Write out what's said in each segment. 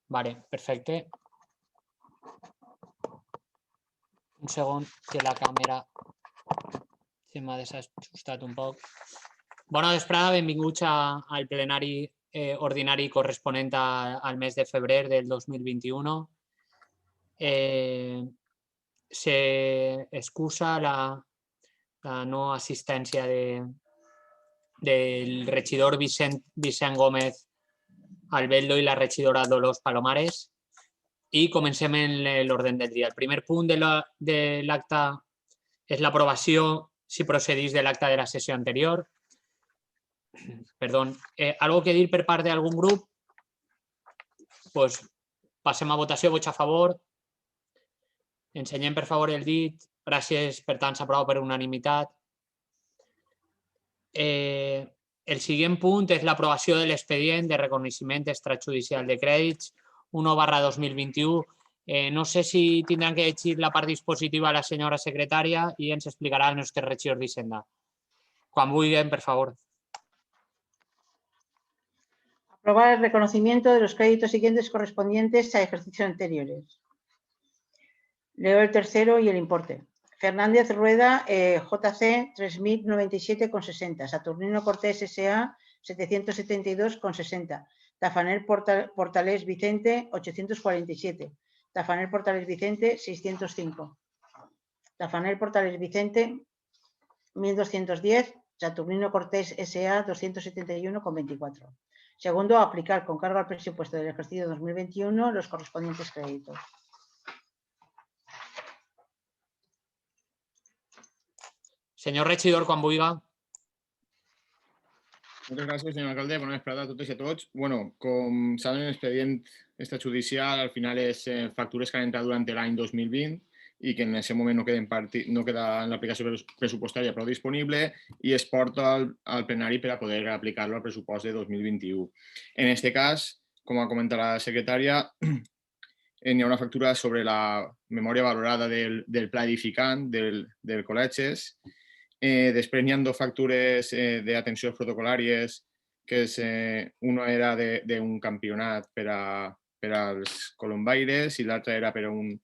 Vale, perfecte. Un segon, que la càmera se m'ha desajustat un poc. Bona vesprada, benvinguts al plenari ordinari corresponent al mes de febrer del 2021. Se excusa la no assistència del regidor Vicent Gómez Albeldo i la regidora Dolors Palomares. I comencem en l'ordre del dia. El primer punt de l'acte és l'aprovació, si procedís, de l'acte de la sessió anterior. Perdó. ¿Algo que dir per part d'algun grup? Pues passem a votació. Vots a favor? Ensenyem, per favor, el dit. Gràcies. Per tant, s'aprova per unanimitat. El següent punt és l'aprovació de l'expedient de reconeixement extrajudicial de crèdits 1/2021. No sé si tindran que llegir la part dispositiva la senyora secretària i ens explicarà el nostre regidor d'Hisenda. Quan vulguin, per favor. Aprobar el reconocimiento de los créditos siguientes correspondientes a ejercicios anteriores. Leo el tercero y el importe. Fernández Rueda, JC, 3.097,60. Saturnino Cortés, S.A., 772,60. Tafanel Portales Vicente, 847. Tafanel Portales Vicente, 605. Tafanel Portales Vicente, 1.210. Saturnino Cortés, S.A., 271,24. Segundo, aplicar con cargo al presupuesto del ejercicio 2021 los correspondientes créditos. Senyor regidor, quan vulgui. Moltes gràcies, senyor alcalde. Bona vesprada a totes i a tots. Com saben, l'expedient extrajudicial al final és factures que han entrat durant l'any 2020 i que en aquest moment no queda en l'aplicació pressupostària prou disponible i es porta al plenari per a poder aplicar-lo al pressupost de 2021. En aquest cas, com ha comentat la secretària, hi ha una factura sobre la memòria valorada del pla edificant del col·legis. Després n'hi ha dues factures d'atencions protocolàries, que una era d'un campionat per als colombaires i l'altra era per uns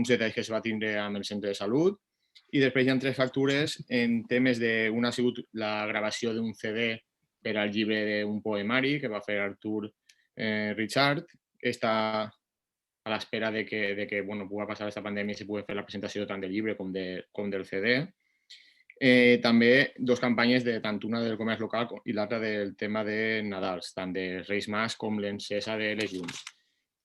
detalls que es va tindre amb el centre de salut. I després hi ha tres factures en temes de... Una ha sigut la gravació d'un CD per al llibre d'un poemari que va fer Artur Richard, que està a l'espera de que pugui passar aquesta pandèmia i se pugui fer la presentació tant del llibre com del CD. També dues campanyes, tant una del comerç local i l'altra del tema de Nadals, tant de Reis Mas com l'encesa de les llums.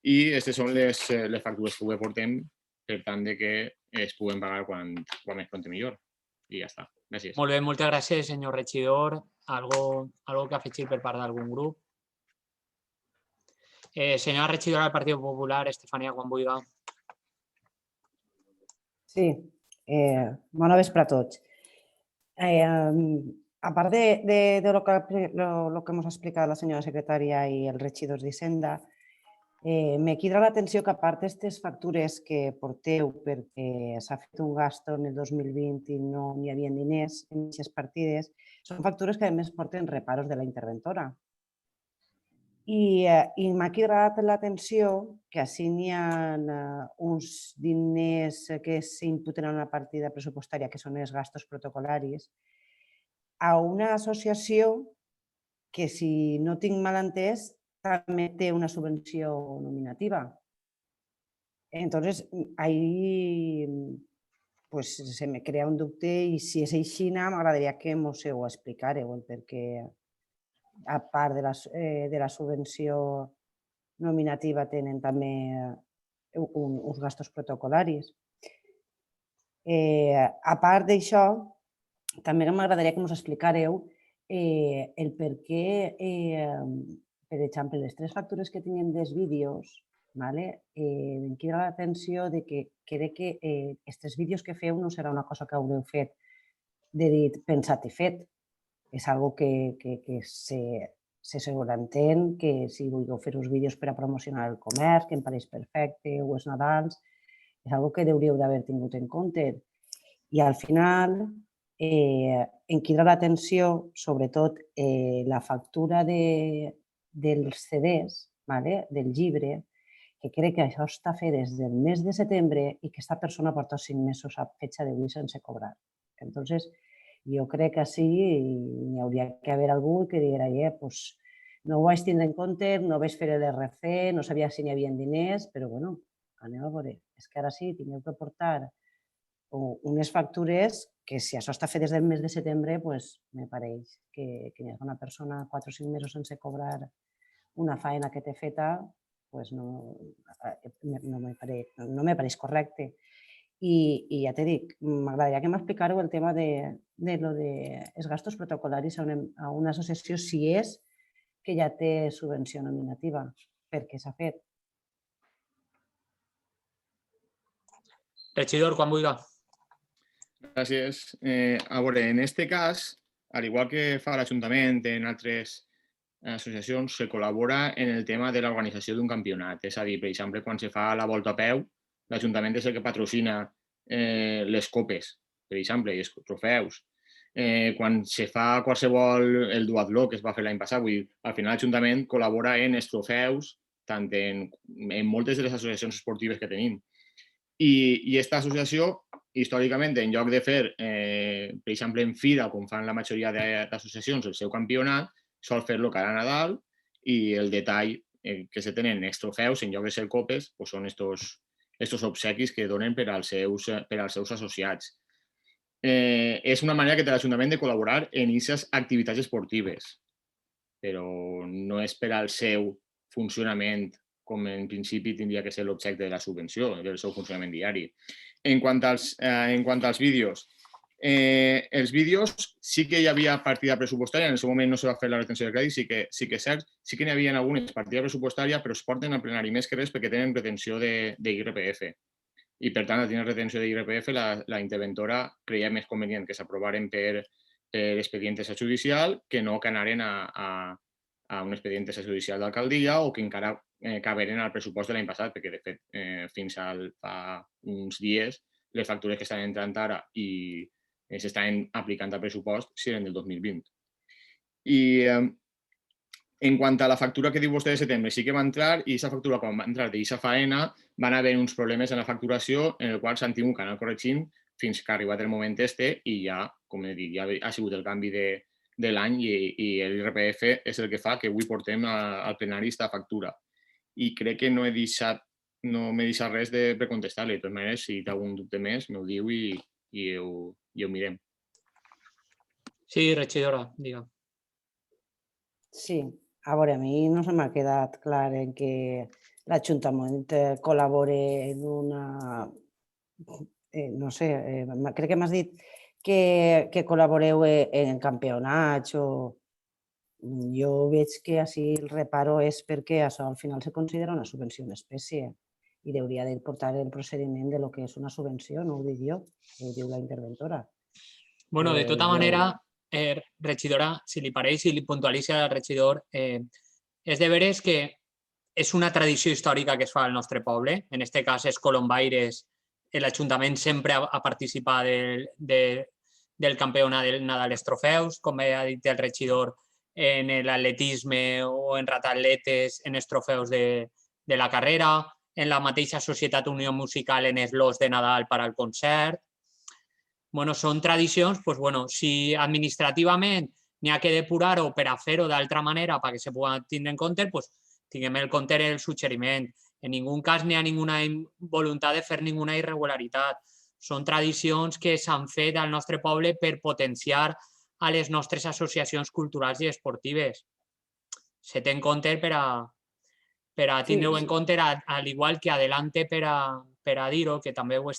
I aquestes són les factures que portem per tant que es puguen pagar quan més pront millor. I ja està. Gràcies. Molt bé, moltes gràcies, senyor regidor. Algo que afegir per part d'algun grup? Senyora regidora del Partit Popular, Estefania, quan vulgui. Sí, bona vespre a tots. A part de lo que ens ha explicat la senyora secretària i els regidors d'Hisenda, me crida l'atenció que a part d'aquestes factures que porteu perquè s'ha fet un gasto en el 2020 i no n'hi havia diners en aquestes partides, són factures que a més porten reparos de la interventora. I m'ha cridat l'atenció que així n'hi ha uns diners que s'imputen a una partida pressupostària que són els gastos protocol·laris a una associació que, si no tinc mal entès, també té una subvenció nominativa. Entonces, ahí se me crea un dubte i si és així, m'agradaria que mos ho explicareu, perquè a part de la subvenció nominativa tenen també uns gastos protocol·laris. A part d'això, també m'agradaria que ens explicareu el per què, per exemple, les tres factures que teníem dels vídeos, em crida l'atenció que crec que aquests vídeos que feu no serà una cosa que haureu fet de dit pensat i fet. És una cosa que se sobreentén, que si vulgueu fer uns vídeos per a promocionar el comerç, que em pareix perfecte, o els Nadals, és una cosa que hauríeu d'haver tingut en compte. I al final em crida l'atenció, sobretot, la factura dels CDs, del llibre, que crec que això està fet des del mes de setembre i que aquesta persona porta 5 mesos a fecha d'avui sense cobrar. Entonces, jo crec que sí, hi hauria que haver algú que diguera, pues, no ho vaig tindre en compte, no vaig fer l'RC, no sabia si n'hi havia diners, però bueno, anem a veure. És que ara sí, tingueu que portar unes factures que si això està fet des del mes de setembre, pues, me pareix que hi ha una persona 4 o 5 mesos sense cobrar una feina que té feta, pues no me pareix correcte. I ja t'he dit, m'agradaria que m'explicareu el tema de els gastos protocol·laris a una associació, si és que ja té subvenció nominativa, perquè s'ha fet. Regidor, quan vulgui. Gràcies. A veure, en aquest cas, al igual que fa l'Ajuntament en altres associacions, se col·labora en el tema de l'organització d'un campionat. És a dir, per exemple, quan se fa la volta a peu, l'Ajuntament és el que patrocina les copes, per exemple, i els trofeus. Quan se fa qualsevol, el duatló que es va fer l'any passat, vull dir, al final l'Ajuntament col·labora en els trofeus, tant en moltes de les associacions esportives que tenim. I aquesta associació, històricament, en lloc de fer, per exemple, en Fira, com fan la majoria d'associacions, el seu campionat, sol fer-lo cada Nadal i el detall que se tenen els trofeus, en lloc de ser copes, són estos obsequis que donen per als seus associats. És una manera que té l'Ajuntament de col·laborar en aquestes activitats esportives, però no és per al seu funcionament, com en principi tindria que ser l'objecte de la subvenció, del seu funcionament diari. En quant als vídeos, els vídeos sí que hi havia partida pressupostària, en el seu moment no se va fer la retenció de crèdit, sí que és cert, sí que n'hi havia algunes partides pressupostàries, però es porten al plenari més que res perquè tenen retenció d'IRPF. I per tant, al tenir retenció d'IRPF, la interventora creia més convenient que s'aprovaren per expedient judicial que no que anaren a un expedient judicial d'alcaldia o que encara caberen al pressupost de l'any passat, perquè de fet fins fa uns dies les factures que estan entrant ara i s'estan aplicant al pressupost eren del 2020. I en quant a la factura que diu vostè de setembre, sí que va entrar i aquesta factura, quan va entrar d'aquesta faena, van haver uns problemes en la facturació en el qual s'han tingut que anar corregint fins que ha arribat el moment i ja, com he dit, ja ha sigut el canvi de l'any i l'IRPF és el que fa que avui portem al plenari aquesta factura. I crec que no m'he deixat res de precontestar-li. De totes maneres, si té algun dubte més, m'ho diu i ho mirem. Sí, regidora, digue. Sí, a veure, a mi no se m'ha quedat clar en que l'Ajuntament col·labore en una... No sé, crec que m'has dit que col·laboreu en campionats o... Jo veig que així el reparo és perquè això al final se considera una subvenció en espècie i hauria de portar el procediment de lo que és una subvenció, no ho dic jo, ho diu la interventora. Bueno, de tota manera, regidora, si li pareix, si li puntualitza al regidor, és de veres que és una tradició històrica que es fa al nostre poble. En aquest cas, és Colombaires, l'Ajuntament sempre ha participat del campionat del Nadal dels Trofeus, com ha dit el regidor, en l'atletisme o en ratatletes, en els trofeus de la carrera, en la mateixa Societat Unió Musical en els lots de Nadal per al concert. Bueno, són tradicions, doncs, bueno, si administrativament n'hi ha que depurar-ho per a fer-ho d'altra manera perquè se pugui tindre en compte, doncs tinguem en compte el suggeriment. En ningú cas n'hi ha ninguna voluntat de fer ninguna irregularitat. Són tradicions que s'han fet al nostre poble per potenciar a les nostres associacions culturals i esportives. Se té en compte per a tindre-ho en compte, al igual que Adelante per a dir-ho, que també ho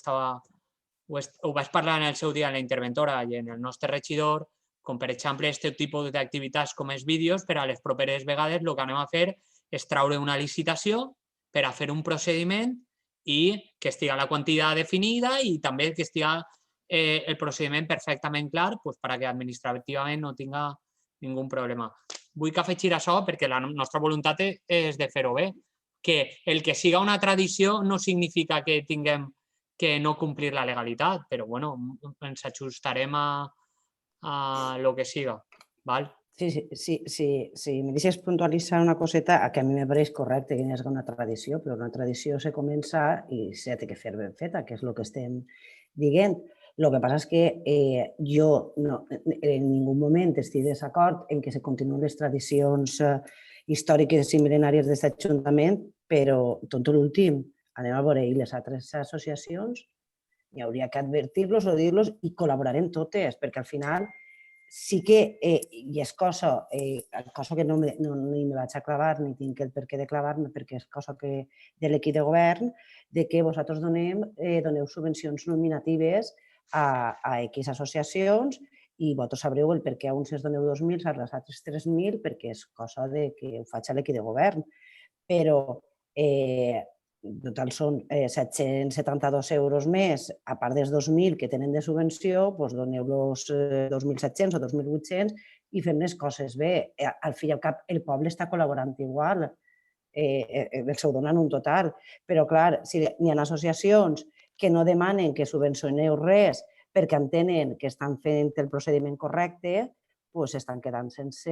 vaig parlar en el seu dia en la interventora i en el nostre regidor, com per exemple aquest tipus d'activitats com els vídeos, per a les properes vegades el que anem a fer és traure una licitació per a fer un procediment i que estigui la quantitat definida i també que estigui el procediment perfectament clar perquè administrativament no tinga ningú problema. Vull que afegir això perquè la nostra voluntat és de fer-ho bé. Que el que siga una tradició no significa que tinguem que no complir la legalitat, però bueno, ens ajustarem a lo que siga. Val? Si me deixes puntualitzar una coseta, que a mi me pareix correcte que hi hagi una tradició, però una tradició se comença i s'ha de fer ben feta, que és el que estem dient. El que passa és que jo en ningú moment estic d'acord en que se continuïn les tradicions històriques i mil·lenàries d'aquest Ajuntament, però tot l'últim, anem a veure les altres associacions, hi hauria que advertir-los o dir-los i col·laborar en totes, perquè al final sí que, i és cosa que no m'hi vaig a clavar ni tinc el per què de clavar-me perquè és cosa de l'equip de govern, de que vosaltres doneu subvencions nominatives a X associacions i vosaltres sabreu el per què a uns es doneu 2.000, a les altres 3.000, perquè és cosa que ho faig a l'equip de govern. Però total són 772 euros més, a part dels 2.000 que tenen de subvenció, doneu-los 2.700 o 2.800 i fem les coses bé. Al fi i al cap, el poble està col·laborant igual, els ho donen un total. Però, clar, si hi ha associacions que no demanen que subvencioneu res perquè entenen que estan fent el procediment correcte, doncs estan quedant sense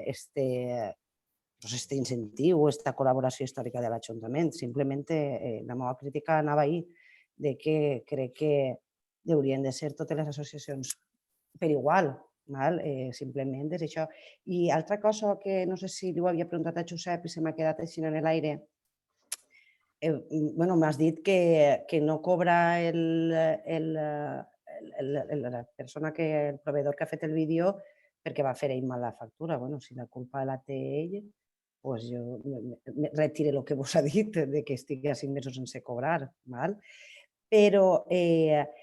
este incentiu o aquesta col·laboració històrica de l'Ajuntament. Simplement la meva crítica anava ahir, de que crec que haurien de ser totes les associacions per igual. Simplement és això. I altra cosa que no sé si li ho havia preguntat a Josep i se m'ha quedat així en l'aire, m'has dit que no cobra la persona, el proveïdor que ha fet el vídeo perquè va fer ell mal la factura. Si la culpa la té ell, doncs jo retiro el que vos ha dit, que estigui 5 mesos sense cobrar. Però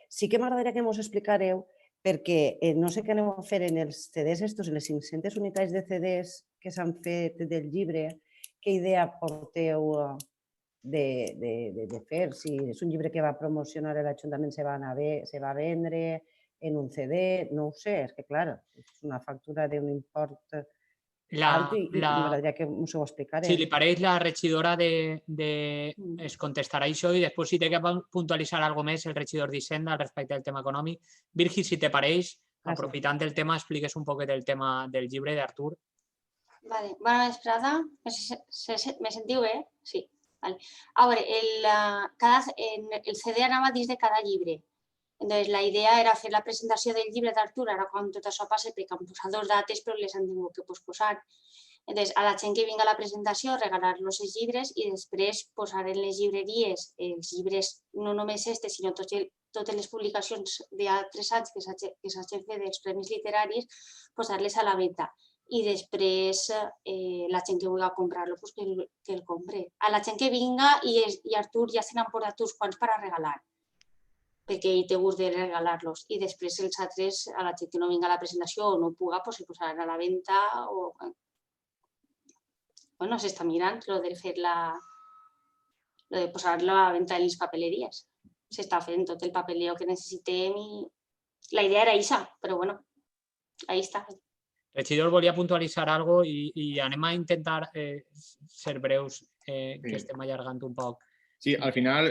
sí que m'agradaria que mos explicareu, perquè no sé què aneu a fer en els CDs estos, en les 500 unitats de CDs que s'han fet del llibre, què idea porteu de fer? Si és un llibre que va promocionar l'Ajuntament, se va vendre en un CD, no ho sé, és que clar, és una factura d'un import alt i m'agradaria que us ho explicareu. Si li pareix, la regidora es contestarà això i després si té que puntualitzar alguna més el regidor d'Hisenda respecte al tema econòmic. Virgi, si te pareix, aprofitant el tema, expliques un poquet el tema del llibre d'Artur. Vale, bona vesprada. Me sentiu bé? Sí. Vale. A veure, el CD anava dins de cada llibre. Entonces, la idea era fer la presentació del llibre d'Artur, ara quan tot això passa, perquè han posat 2 dates, però les han tingut que posposar. Entonces, a la gent que vinga a la presentació, regalar-los els llibres i després posar en les llibreries els llibres, no només sinó totes les publicacions d'altres anys que s'hagin fet dels premis literaris, posar-les a la venda. I després la gent que vulgui comprar-lo, que el compre. A la gent que vinga i Artur ja se n'han portat uns quants per a regalar, perquè ell té gust de regalar-los. I després els altres, a la gent que no vinga a la presentació o no puga, se posaran a la venda o... Bueno, s'està mirant lo de posar-lo a la venda en les papeleries. S'està fent tot el papeleo que necessitem i la idea era això, però bueno, ahí està. Regidor, volia puntualitzar alguna cosa i anem a intentar ser breus, que estem allargant un poc. Sí, al final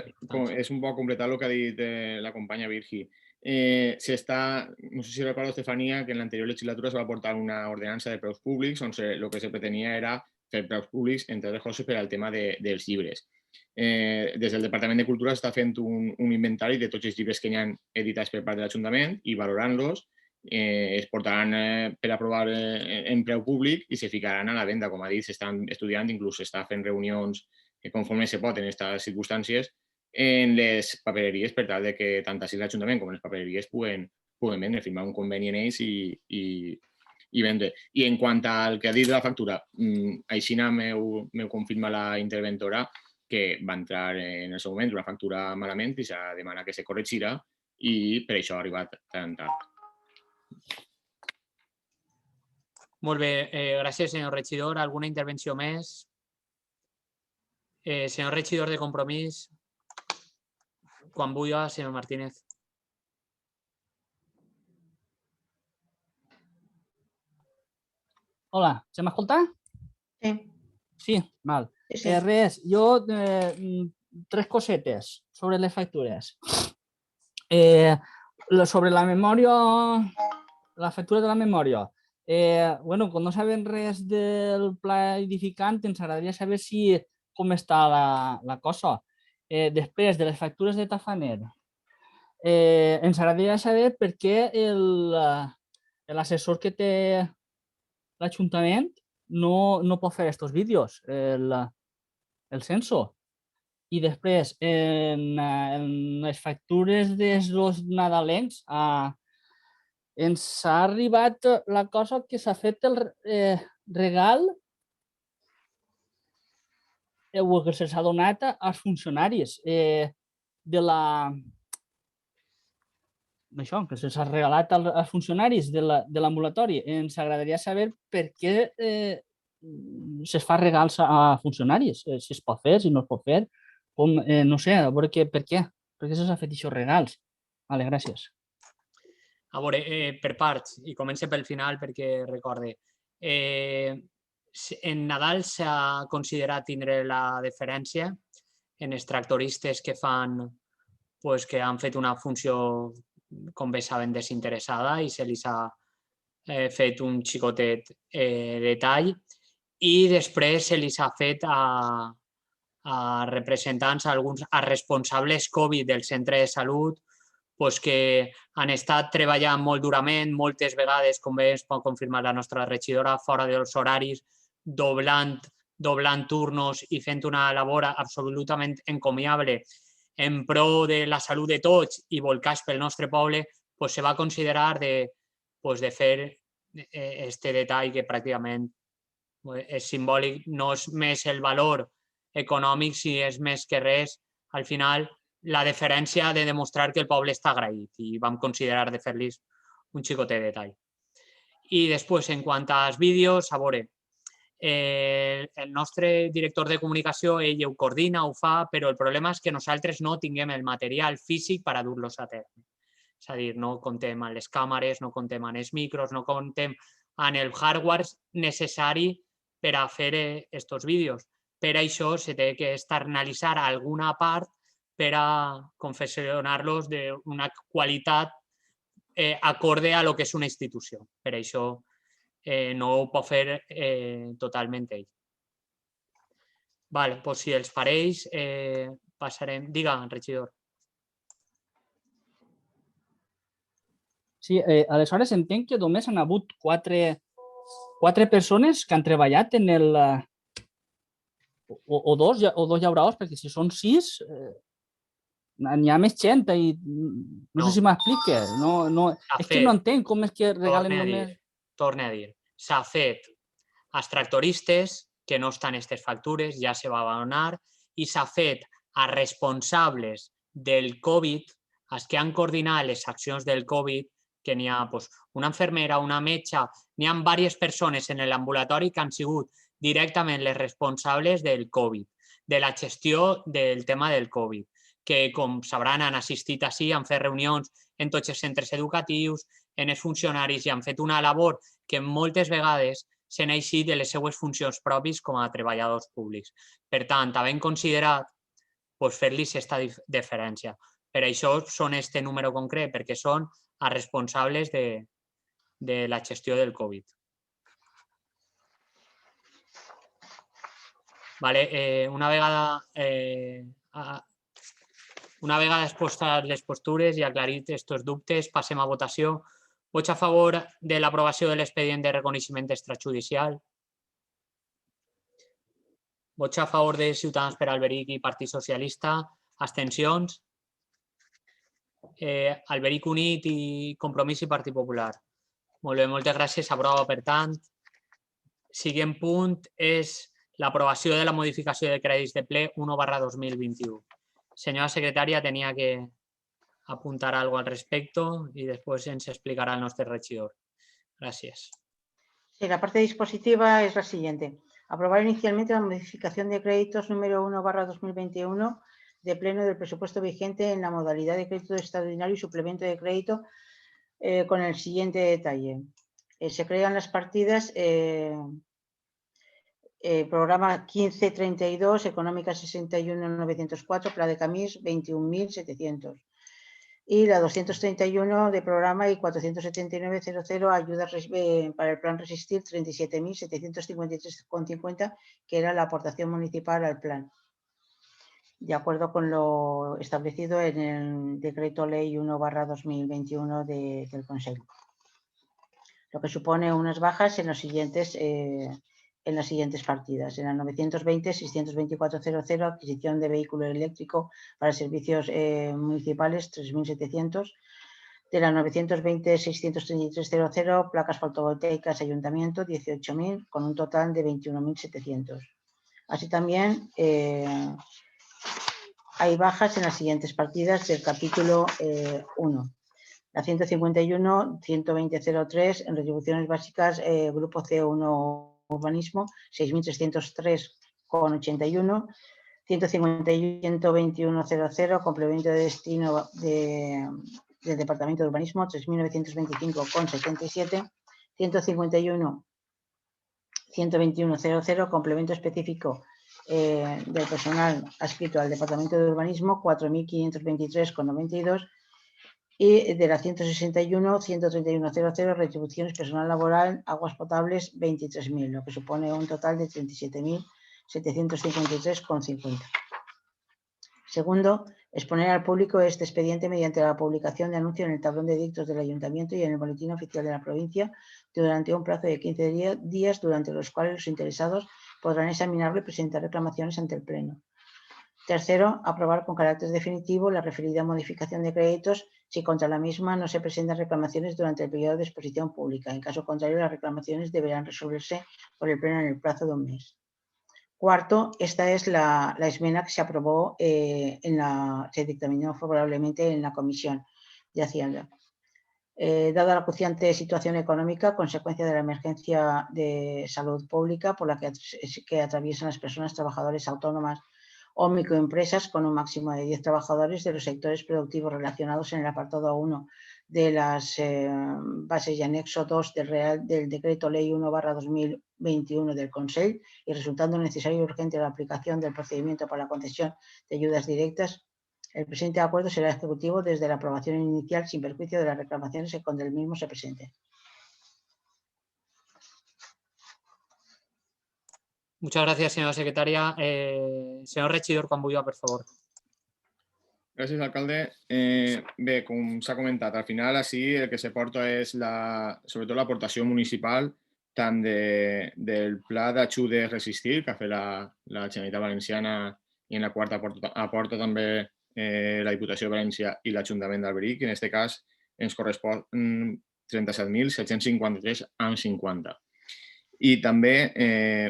és un poc completar el que ha dit la companya Virgi. No sé si recordo, Estefania, que en l'anterior legislatura es va portar una ordenança de preus públics on el que se pretenia era fer preus públics, entre altres coses, per al tema dels llibres. Des del Departament de Cultura s'està fent un inventari de tots els llibres que hi ha editats per part de l'Ajuntament i valorant-los es portaran per aprovar en preu públic i se ficaran a la venda. Com ha dit, s'estan estudiant, inclús s'està fent reunions conforme se pot en aquestes circumstàncies en les papereries per tal que tant així l'Ajuntament com les papereries puguen vendre, firmar un conveni en ells i vendre. I en quant al que ha dit de la factura, així m'ho confirma la interventora que va entrar en el seu moment una factura malament i s'ha demanat que se corregirà i per això ha arribat tan tard. Molt bé, gràcies, senyor regidor. Alguna intervenció més? Senyor regidor de Compromís, quan vulgui, senyor Martínez. Hola, se m'escolta? Sí. Sí, val. Sí. Res, jo 3 cosetes sobre les factures. Sobre la memòria, la factura de la memòria. Bueno, com no sabem res del pla edificant, ens agradaria saber com està la cosa. Després de les factures de Tafaner, ens agradaria saber per què l'assessor que té l'Ajuntament no pot fer aquests vídeos, el censo. I després, en les factures dels dos nadalencs, ens ha arribat la cosa que s'ha fet el regal o que s'ha donat als funcionaris de la... Això, que s'ha regalat als funcionaris de l'ambulatori. Ens agradaria saber per què se'ls fa regals a funcionaris, si es pot fer, si no es pot fer, no sé, a veure per què se'ls ha fet aquests regals. Vale, gràcies. A veure, per parts, i començo pel final perquè recorde. En Nadal s'ha considerat tindre la deferència en els tractoristes que han fet una funció, com bé saben, desinteressada i se li ha fet un xicotet detall, i després se li ha fet a representants, a responsables Covid del centre de salut, que han estat treballant molt durament, moltes vegades, com bé es pot confirmar la nostra regidora, fora dels horaris, doblant turnos i fent una labor absolutament encomiable en pro de la salut de tots i volcats pel nostre poble, se va considerar de fer aquest detall que pràcticament és simbòlic, no és més el valor econòmic, si és més que res, al final, la deferència de demostrar que el poble està agraït i vam considerar de fer-los un xicotet detall. I després, en quant als vídeos, a veure, el nostre director de comunicació, ell ho coordina, ho fa, però el problema és que nosaltres no tinguem el material físic per a dur-los a terme. És a dir, no comptem amb les càmeres, no comptem amb els micros, no comptem amb el hardware necessari per a fer aquests vídeos. Per això se té que externalitzar alguna part per a confeccionar-los d'una qualitat acorde a lo que és una institució. Per això no ho pot fer totalment ell. Doncs si els pareix, passarem... Diga, regidor. Sí, aleshores entenc que només han hagut quatre persones que han treballat en el... o dos llauraors, perquè si són 6, n'hi ha més gent i no sé si m'explique. És que no entenc com és que regalen només... Torne a dir, s'ha fet als tractoristes, que no estan en aquestes factures, ja se va abonar, i s'ha fet a responsables del Covid, els que han coordinat les accions del Covid, que n'hi ha una infermera, una metge, n'hi ha diverses persones en l'ambulatori que han sigut directament les responsables del Covid, de la gestió del tema del Covid, que, com sabran, han assistit així, han fet reunions en tots els centres educatius, en els funcionaris, i han fet una labor que moltes vegades s'han eixit de les seues funcions pròpies com a treballadors públics. Per tant, havent considerat fer-los aquesta deferència. Per això són aquest número concret, perquè són els responsables de la gestió del Covid. Una vegada expostes les postures i aclarit aquests dubtes, passem a votació. Vots a favor de l'aprovació de l'expedient de reconeixement extrajudicial? Vots a favor de Ciutadans per Alberic i Partit Socialista? Abstencions? Alberic Unit i Compromís i Partit Popular. Molt bé, moltes gràcies. S'aprova, per tant. Següent punt és l'aprovació de la modificació de crèdits de ple 1/2021. Senyora secretària, tenia que apuntar algo al respecto y después se explicará el nuestro regidor. Gracias. Sí, la parte dispositiva es la siguiente. Aprobar inicialmente la modificación de créditos número 1/2021 de pleno del presupuesto vigente en la modalidad de crédito extraordinario y suplemento de crédito con el siguiente detalle. Se crean las partidas programa 1532, económica 61.904, Pla de Camins 21.700. y la 231 de programa y 479.00 ayudas para el plan Resistir 37.753,50, que era la aportación municipal al plan, de acuerdo con lo establecido en el Decreto Ley 1/2021 del Consejo. Lo que supone unas bajas en las siguientes partidas. En la 920.624.00, adquisición de vehículo eléctrico para servicios municipales, 3.700. De la 920.633.00, placas fotovoltaicas ayuntamiento, 18.000, con un total de 21.700. Así también hay bajas en las siguientes partidas del capítulo 1. La 151.120.03 en retribuciones básicas, grupo C1 urbanismo, 6.303,81. 151.121.00 complemento de destino del Departamento de Urbanismo, 3.925,77. 151.121.00 complemento específico del personal adscrito al Departamento de Urbanismo, 4.523,92. Y de la 161.131.00 retribuciones personal laboral, aguas potables, 23.000, lo que supone un total de 37.753,50. Segundo, exponer al público este expediente mediante la publicación de anuncio en el tablón de edictos del Ayuntamiento y en el boletín oficial de la provincia durante un plazo de 15 días, durante los cuales los interesados podrán examinarlo y presentar reclamaciones ante el Pleno. Tercero, aprobar con carácter definitivo la referida modificación de créditos si contra la misma no se presentan reclamaciones durante el periodo de exposición pública. En caso contrario, las reclamaciones deberán resolverse por el Pleno en el plazo de un mes. Cuarto, esta es la esmena que se aprobó, se dictaminó favorablemente en la Comisión de Hacienda. Dada la acuciante situación económica, consecuencia de la emergencia de salud pública por la que atraviesan las personas trabajadoras autónomas o microempresas con un máximo de 10 trabajadores de los sectores productivos relacionados en el apartado 1 de las bases y anexo 2 del Decreto Ley 1/2021 del Consejo, y resultando necesario y urgente la aplicación del procedimiento para la concesión de ayudas directas, el presente acuerdo será ejecutivo desde la aprobación inicial sin perjuicio de las reclamaciones que contra el mismo se presenten. Muchas gracias, señora secretaria. Señor regidor, quan vulgui, por favor. Gràcies, alcalde. Bé, com s'ha comentat, al final així el que se porta és sobretot l'aportació municipal tant del Pla d'Ajudes Resistir, que ha fet la Generalitat Valenciana i en la qual aporta també la Diputació de València i l'Ajuntament d'Alberic, i en aquest cas ens correspon 37.753,50. I també,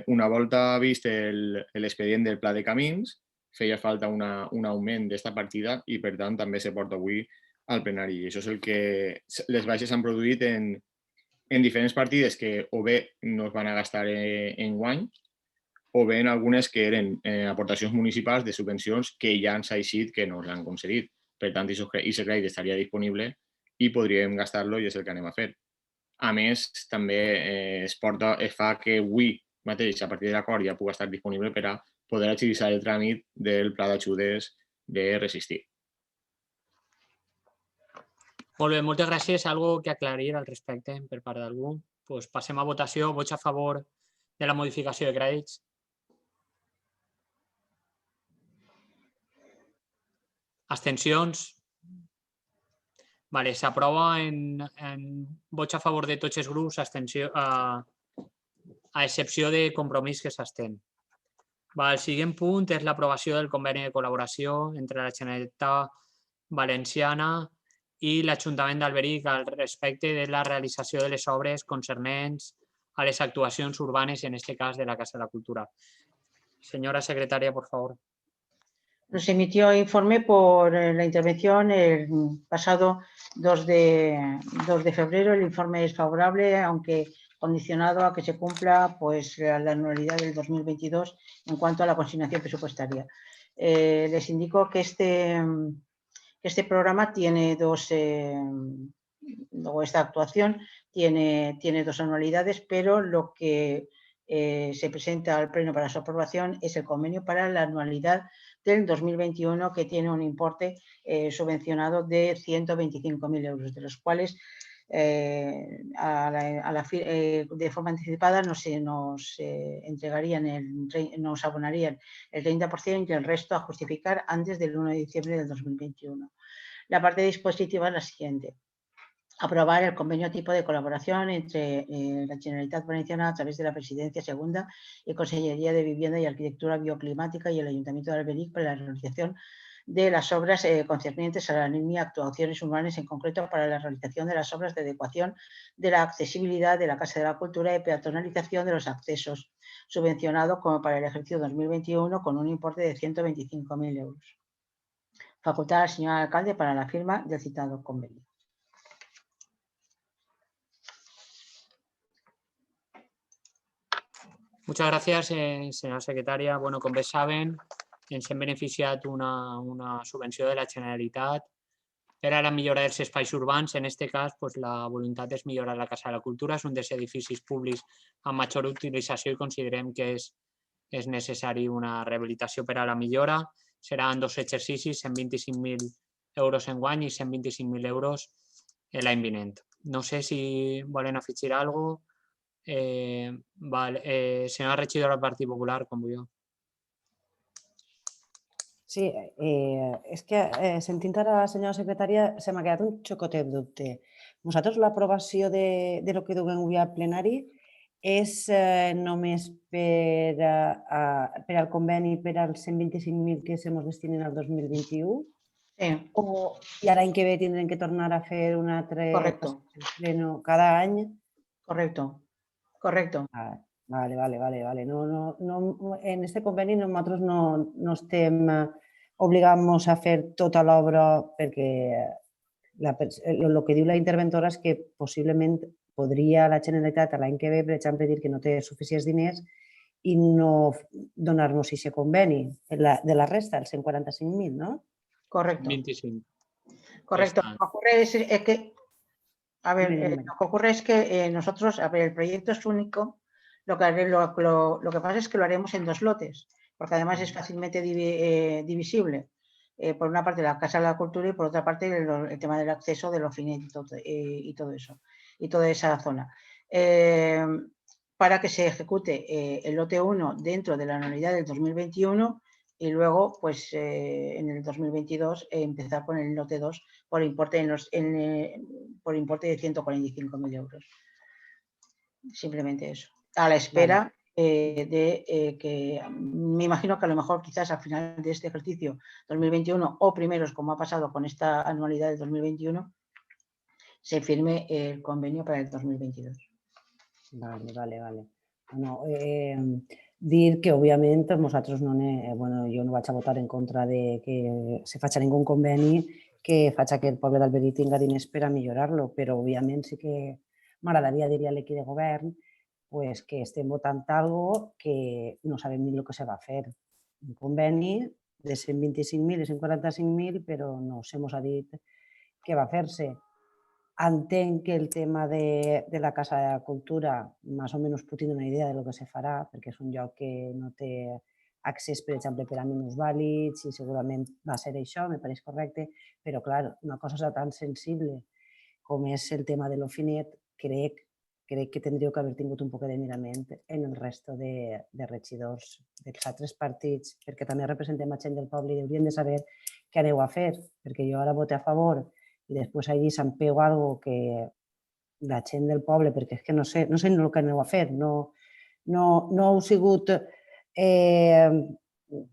una volta vist l'expedient del Pla de Camins, feia falta un augment d'esta partida i, per tant, també se porta avui al plenari. I això és el que les baixes s'han produït en diferents partides que o bé no es van a gastar enguany o bé en algunes que eren aportacions municipals de subvencions que ja ens ha eixit que no l'han concedit. Per tant, aquest crèdit estaria disponible i podríem gastar-lo i és el que anem a fer. A més, també es fa que avui mateix, a partir de l'acord, ja pugui estar disponible per a poder agilitzar el tràmit del Pla d'Ajudes de Resistir. Molt bé, moltes gràcies. Algo que aclarir al respecte per part d'algú? Doncs passem a votació. Vots a favor de la modificació de crèdits? Abstencions? Vale, s'aprova en vots a favor de tots els grups, a excepció de Compromís, que s'abstén. El següent punt és l'aprovació del conveni de col·laboració entre la Generalitat Valenciana i l'Ajuntament d'Alberic al respecte de la realització de les obres concernents a les actuacions urbanes, en aquest cas de la Casa de la Cultura. Señora secretaria, por favor. Nos emitió informe por la intervención el pasado 2 de febrero. El informe es favorable, aunque condicionado a que se cumpla pues, la anualidad del 2022 en cuanto a la consignación presupuestaria. Les indico que este programa tiene esta actuación tiene dos anualidades, pero lo que se presenta al Pleno para su aprobación es el convenio para la anualidad del 2021, que tiene un importe subvencionado de 125.000 euros, de los cuales de forma anticipada nos abonarían el 30% y el resto a justificar antes del 1 de diciembre del 2021. La parte dispositiva es la siguiente: aprobar el convenio tipo de colaboración entre la Generalitat Valenciana a través de la Presidencia Segunda y Consellería de Vivienda y Arquitectura Bioclimática y el Ayuntamiento de Alberic para la realización de las obras concernientes a la línea actuaciones urbanas, en concreto para la realización de las obras de adecuación de la accesibilidad de la Casa de la Cultura y peatonalización de los accesos, subvencionado como para el ejercicio 2021 con un importe de 125.000 euros. Facultad al señor alcalde para la firma del citado convenio. Muchas gràcies, senyora secretària. Bueno, com bé saben, ens hem beneficiat una subvenció de la Generalitat per a la millora dels espais urbans. En aquest cas, la voluntat és millorar la Casa de la Cultura. És un dels edificis públics amb major utilització i considerem que és necessari una rehabilitació per a la millora. Seran 2 exercicis, 125.000 euros enguany i 125.000 euros l'any vinent. No sé si volen afegir alguna cosa. Senyora regidora del Partit Popular, com vull jo. Sí, és que sentint ara la senyora secretària se m'ha quedat un xocotet dubte. Nosaltres l'aprovació de lo que duguem avui al plenari és només per al conveni per als 125.000 que se mos destinen al 2021? I l'any que ve tindrem que tornar a fer un altre pleno cada any? Correcto. Vale. No, en este conveni nosaltres no estem obligant-nos a fer tota l'obra perquè el que diu la interventora és que possiblement podria la Generalitat l'any que ve, per exemple, dir que no té suficients diners i no donar-nos aquest conveni de la resta, els 145.000, ¿no? Correcto. 25. Correcto. Lo que ocurre es que nosotros, el proyecto es único. Lo que pasa es que lo haremos en 2 lotes, porque además es fácilmente divisible. Por una parte la Casa de la Cultura y por otra parte el tema del acceso de los fines y todo eso, y toda esa zona. Para que se ejecute el lote 1 dentro de la anualidad del 2021 y luego, pues en el 2022, empezar con el lote 2 por importe de 145.000 euros. Simplemente eso. A la espera de que me imagino que a lo mejor quizás al final de este ejercicio 2021 o primeros, como ha pasado con esta anualidad del 2021, se firme el convenio para el 2022. Vale. No, dir que, òbviament, nosaltres jo no vaig a votar en contra de que se faci ningú conveni que faci que el poble d'Alberic tingui diners per a millorar-lo, però, òbviament, sí que m'agradaria dir a l'equip de govern que estem votant algo que no sabem ni el que se va fer. Un conveni de 125.000 i 145.000, però no se mos ha dit què va fer-se. Entenc que el tema de la Casa de la Cultura més o menys puc tenir una idea de lo que se farà, perquè és un lloc que no té accés, per exemple, per a minusvàlids i segurament va ser això, me pareix correcte, però, clar, una cosa tan sensible com és el tema de l'Ofinet, crec que tindríeu que haver tingut un poc de mirament en el resto de regidors dels altres partits, perquè també representem a gent del poble i haurien de saber què aneu a fer, perquè jo ara voto a favor i després allí s'empeu alguna cosa que la gent del poble, perquè és que no sé el que aneu a fer, no heu sigut,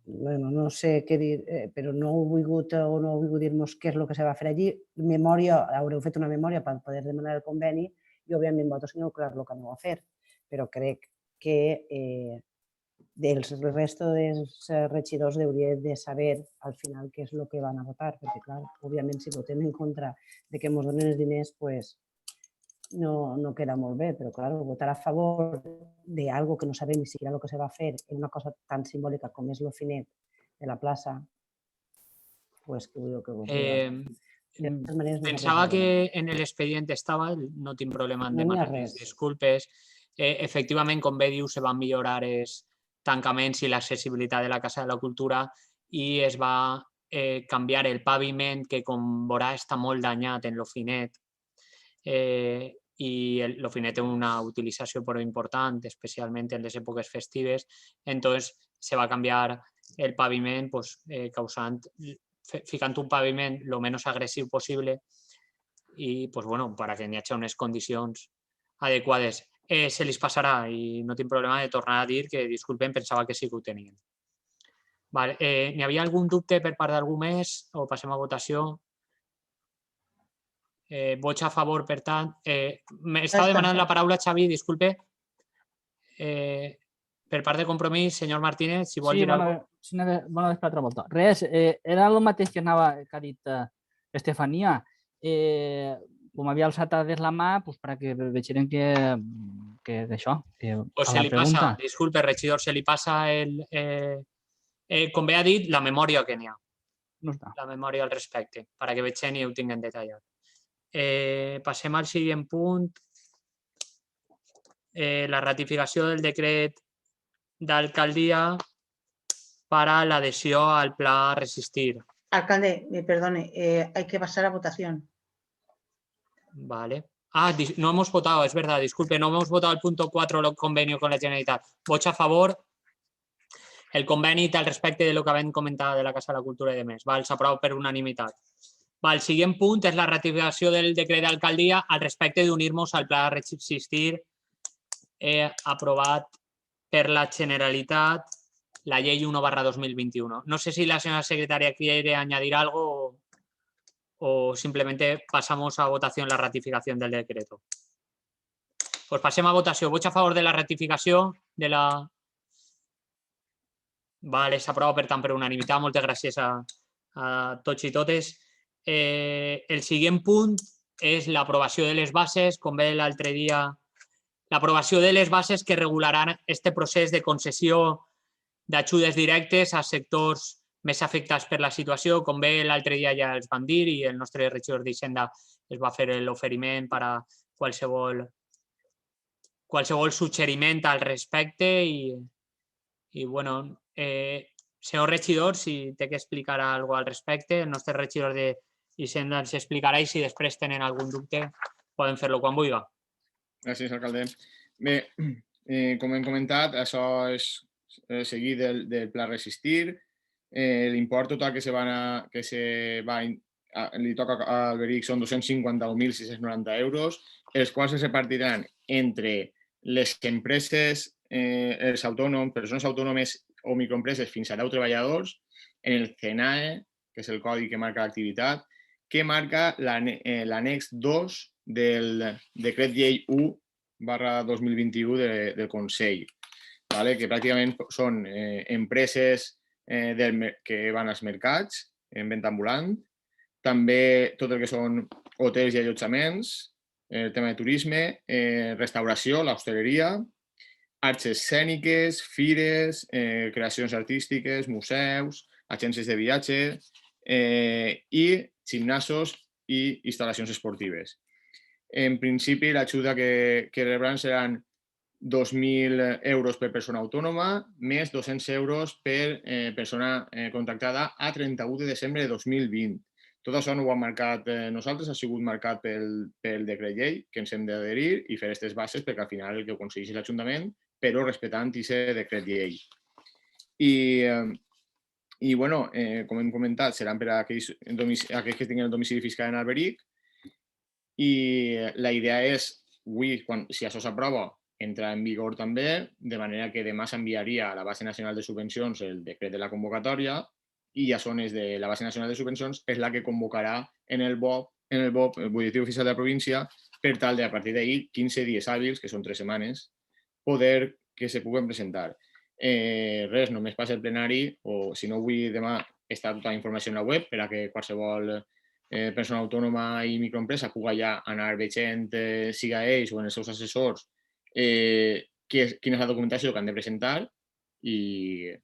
no sé què dir, però no heu volgut o no heu volgut dir-nos què és el que se va fer allí. Haureu fet una memòria per poder demanar el conveni i, òbviament, vosaltres teniu clar el que aneu a fer, però crec que del resto dels regidors hauríem de saber al final què és el que van a votar, perquè, clar, òbviament, si votem en contra de que ens donen els diners, doncs no queda molt bé, però, clar, votar a favor d'algo que no sabem ni siquiera el que se va fer en una cosa tan simbòlica com és l'Ofinet de la plaça, doncs què vull que vos digui? Pensava que en l'expedient estava, no tinc problema en demanar les disculpes. Efectivament, com bé diu, se van millorar els tancaments i l'accessibilitat de la Casa de la Cultura i es va canviar el paviment, que com veurà està molt danyat en l'Ofinet, i l'Ofinet té una utilització però important, especialment en les èpoques festives. Entonces se va canviar el paviment, ficant un paviment lo menos agressiu possible i para que n'hi hagi unes condicions adequades. Se les passarà i no tinc problema de tornar a dir que, disculpen, pensava que sí que ho tenien. Vale. N'hi havia algun dubte per part d'algú més o passem a votació? Vots a favor, per tant. M'estava demanant la paraula, Xavi, disculpe. Per part de Compromís, senyor Martínez, si vol dir alguna cosa. Sí, bona vespre, altra volta. Res, era el mateix que ha dit Estefania. Com havia alçat a des la mà, perquè vegem que d'això, que Pues a se la li passa, pregunta. disculpe, regidor, se li passa com bé ha dit, la memòria que n'hi ha. No està. La memòria al respecte, perquè vegem i ho tinguem detallat. Passem al següent punt. La ratificació del decret d'alcaldia para la adhesión al Pla Resistir. Alcalde, perdone, hay que pasar a votación. Vale. No hemos votado, es verdad, disculpe, no hemos votado el punto 4, el convenio con la Generalitat. Vots a favor. El conveni al respecte de lo que vam comentar de la Casa de la Cultura i demés. S'aprova per unanimitat. El següent punt és la ratificació del decret d'alcaldia al respecte d'unir-nos al Pla Resistir aprovat per la Generalitat, la llei 1/2021. No sé si la señora secretaria quiere añadir algo o simplemente pasamos a votación la ratificación del decreto. Pues passem a votació. Vots a favor de la ratificació de la... Vale, s'aprova per tant per unanimitat. Moltes gràcies a tots i totes. El següent punt és l'aprovació de les bases, com bé l'altre dia, l'aprovació de les bases que regularan este procés de concessió d'ajudes directes a sectors més afectats per la situació. Com bé l'altre dia ja els vam dir i el nostre regidor d'Hisenda es va fer l'oferiment per a qualsevol suggeriment al respecte i bueno, senyor regidor, si té que explicar alguna cosa al respecte, el nostre regidor d'Hisenda ens explicarà i si després tenen algun dubte poden fer-lo quan vulgui. Gràcies, alcalde. Bé, com hem comentat, això és seguir del Pla Resistir. L'import total que li toca a Alberic són 251.690 euros, els quals se repartiran entre les empreses, els autònoms, persones autònomes o microempreses fins a 10 treballadors, en el CENAE, que és el codi que marca l'activitat, que marca l'annex 2 del decret llei 1/2021 del Consell, que pràcticament són empreses que van als mercats en venda ambulant, també tot el que són hotels i allotjaments, el tema de turisme, restauració, l'hostaleria, arts escèniques, fires, creacions artístiques, museus, agències de viatge i gimnasos i instal·lacions esportives. En principi, l'ajuda que rebran seran 2.000 euros per persona autònoma més 200 euros per persona contractada a 31 de desembre de 2020. Tot això no ho hem marcat nosaltres, ha sigut marcat pel decret llei que ens hem d'adherir i fer aquestes bases perquè al final el que aconsegueixi l'Ajuntament, però respectant aquest decret llei. I, bueno, com hem comentat, seran per a aquells que tinguin el domicili fiscal en Alberic i la idea és, avui, si això s'aprova, entrar en vigor també, de manera que demà s'enviaria a la base nacional de subvencions el decret de la convocatòria i ja són de la base nacional de subvencions, és la que convocarà en el BOP, el Butlletí Oficial de la província, per tal de, a partir d'ahir, 15 dies hàbils, que són 3 setmanes, poder que se puguen presentar. Res, només passa el plenari, o si no avui, demà, està tota la informació en la web per a que qualsevol persona autònoma i microempresa pugui ja anar veient, siga ells o en els seus assessors, quina és la documentació que han de presentar i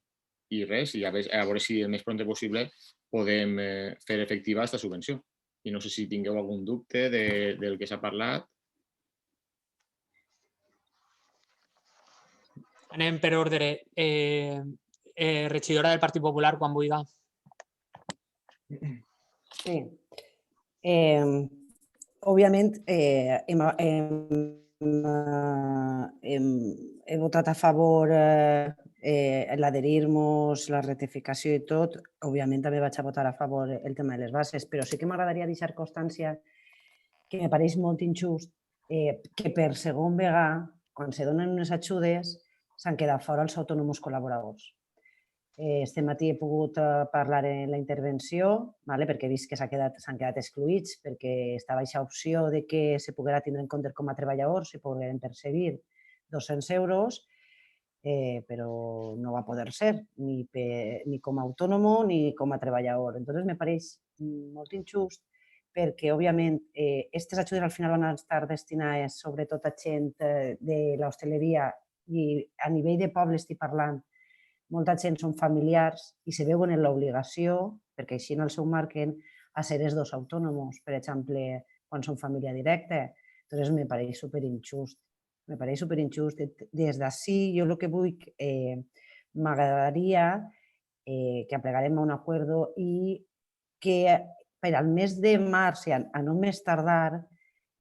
res, i a veure si el més pront possible podem fer efectiva aquesta subvenció. I no sé si tingueu algun dubte del que s'ha parlat. Anem per ordre. Regidora del Partit Popular, quan vulgui. Sí. Òbviament, he votat a favor l'adherir-nos, la rectificació i tot. Òbviament també vaig a votar a favor el tema de les bases, però sí que m'agradaria deixar constància que me pareix molt injust que per segon vegada, quan se donen unes ajudes, s'han quedat fora els autònoms col·laboradors. Este matí he pogut parlar en la intervenció, perquè he vist que s'han quedat excluïts, perquè estava aquesta opció de que se poguera tindre en compte com a treballadors, se pogueren percebir 200 euros, però no va poder ser, ni com a autònom ni com a treballador. Entonces, me pareix molt injust perquè, òbviament, aquestes ajudes al final van estar destinades sobretot a gent de l'hostaleria i a nivell de poble estic parlant, molta gent són familiars i se veuen en l'obligació, perquè així no el seu marquen, a ser els dos autònoms, per exemple, quan són família directa. Entonces, me pareix superinjust. Me pareix superinjust. Des d'ací, jo el que vull, m'agradaria que aplegarem a un acuerdo i que per al mes de març, a no més tardar,